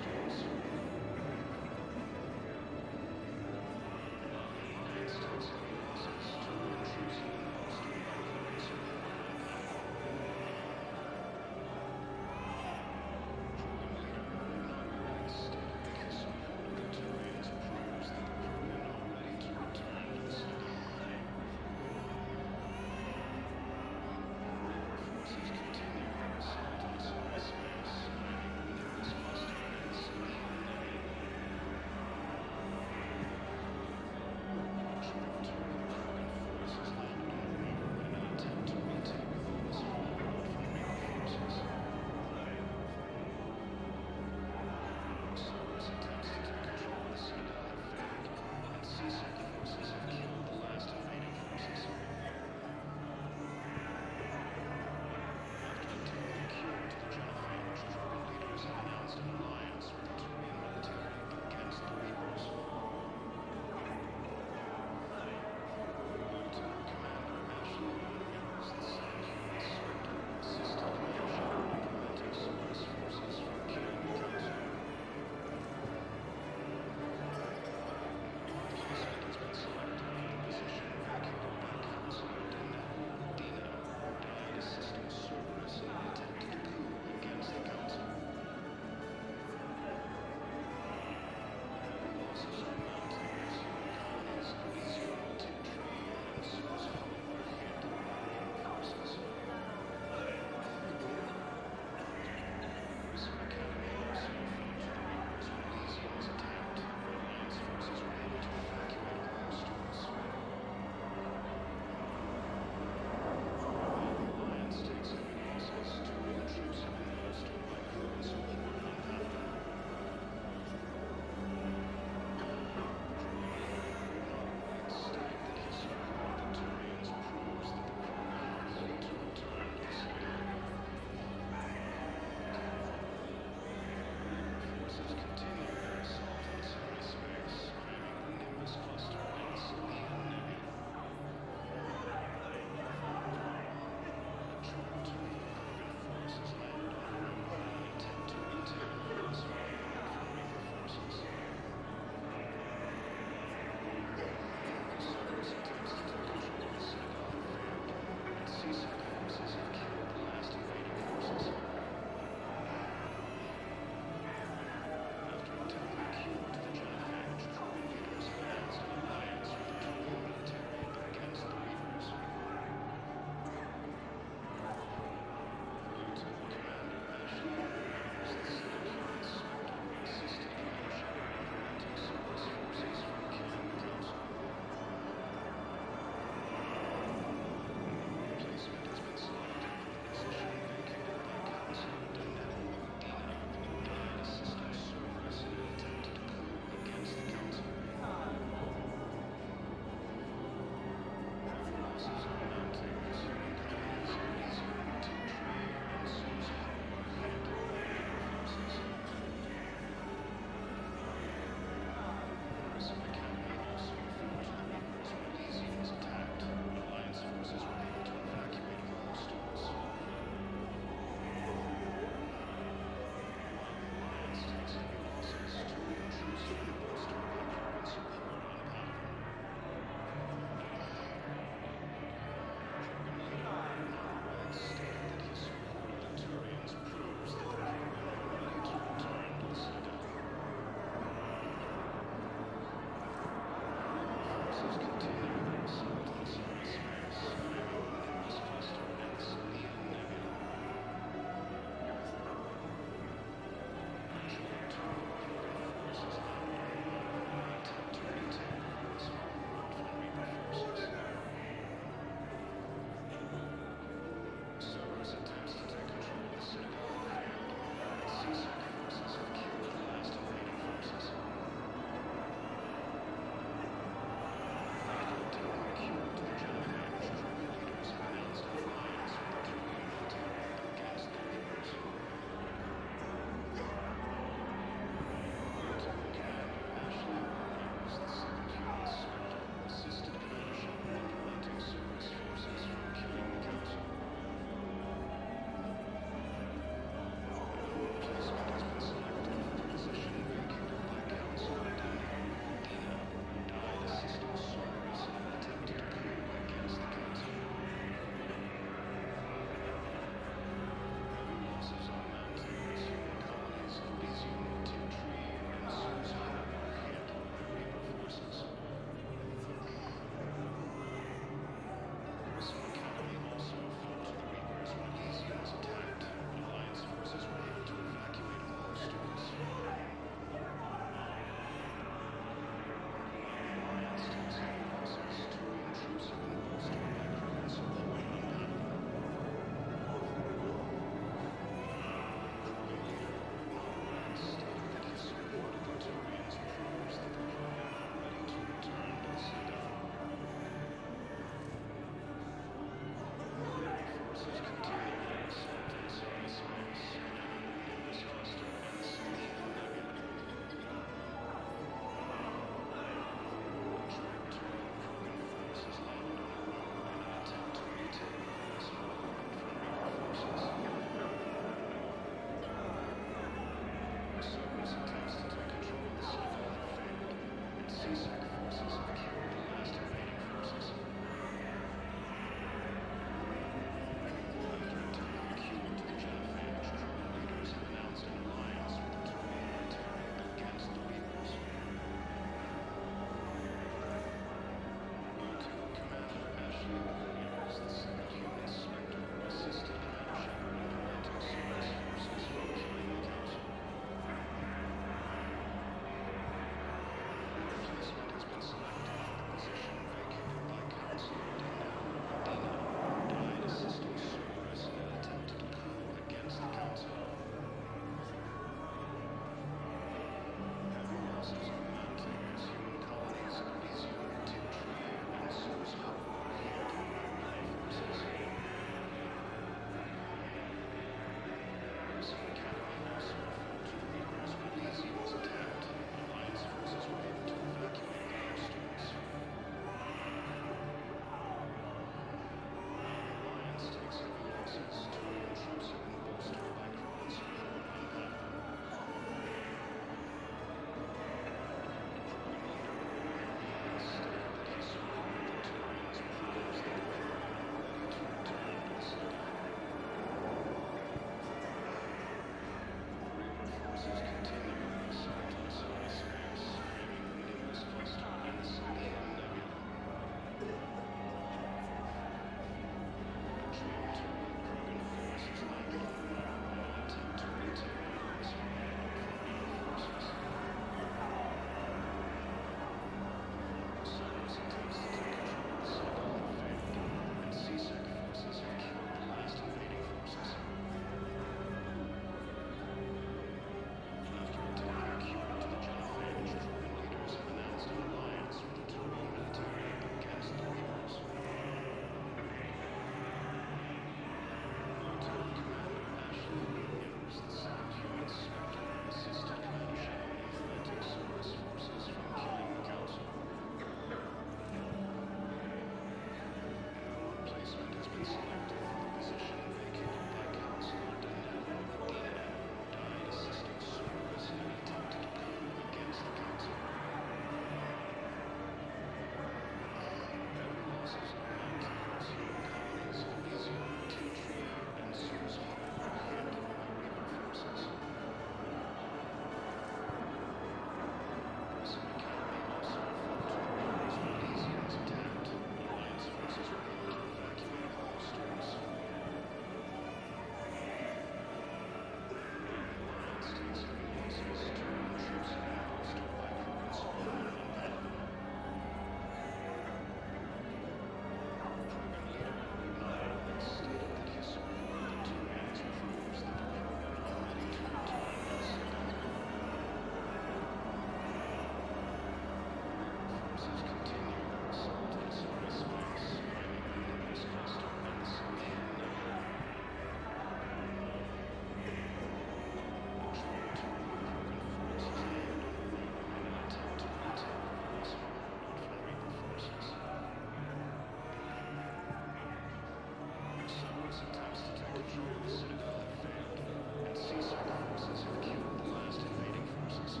control of the Citadel have failed, and CSEC forces have killed the last invading forces.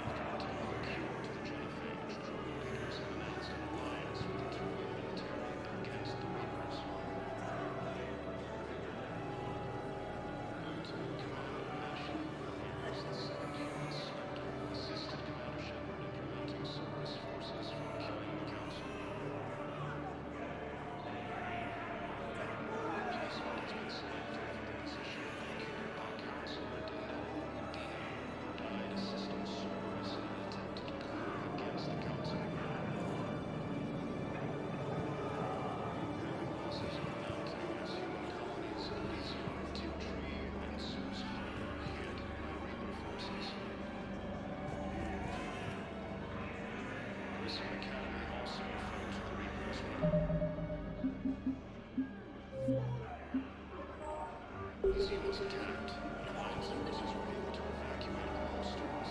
After attempting a cure to the genophage, Krogan leaders have announced an alliance with the Turian military against the Reapers. Lieutenant Commander Ashley Ramirez, the second human Spectre, assisted Commander Shepard in preventing Cerberus forces from killing the Council. Replacement has been selected for the position vacated by Council Addendum Udina, who died assisting Cerberus in an attempted coup against the Council. Heavy losses are mounting as human colonies in Elysium, Tiltree, and Zeus Harbor are hit by Reaper forces. Grissom Academy also afraid the Reapers Elysium was attacked, and Alliance forces were able to evacuate all stores.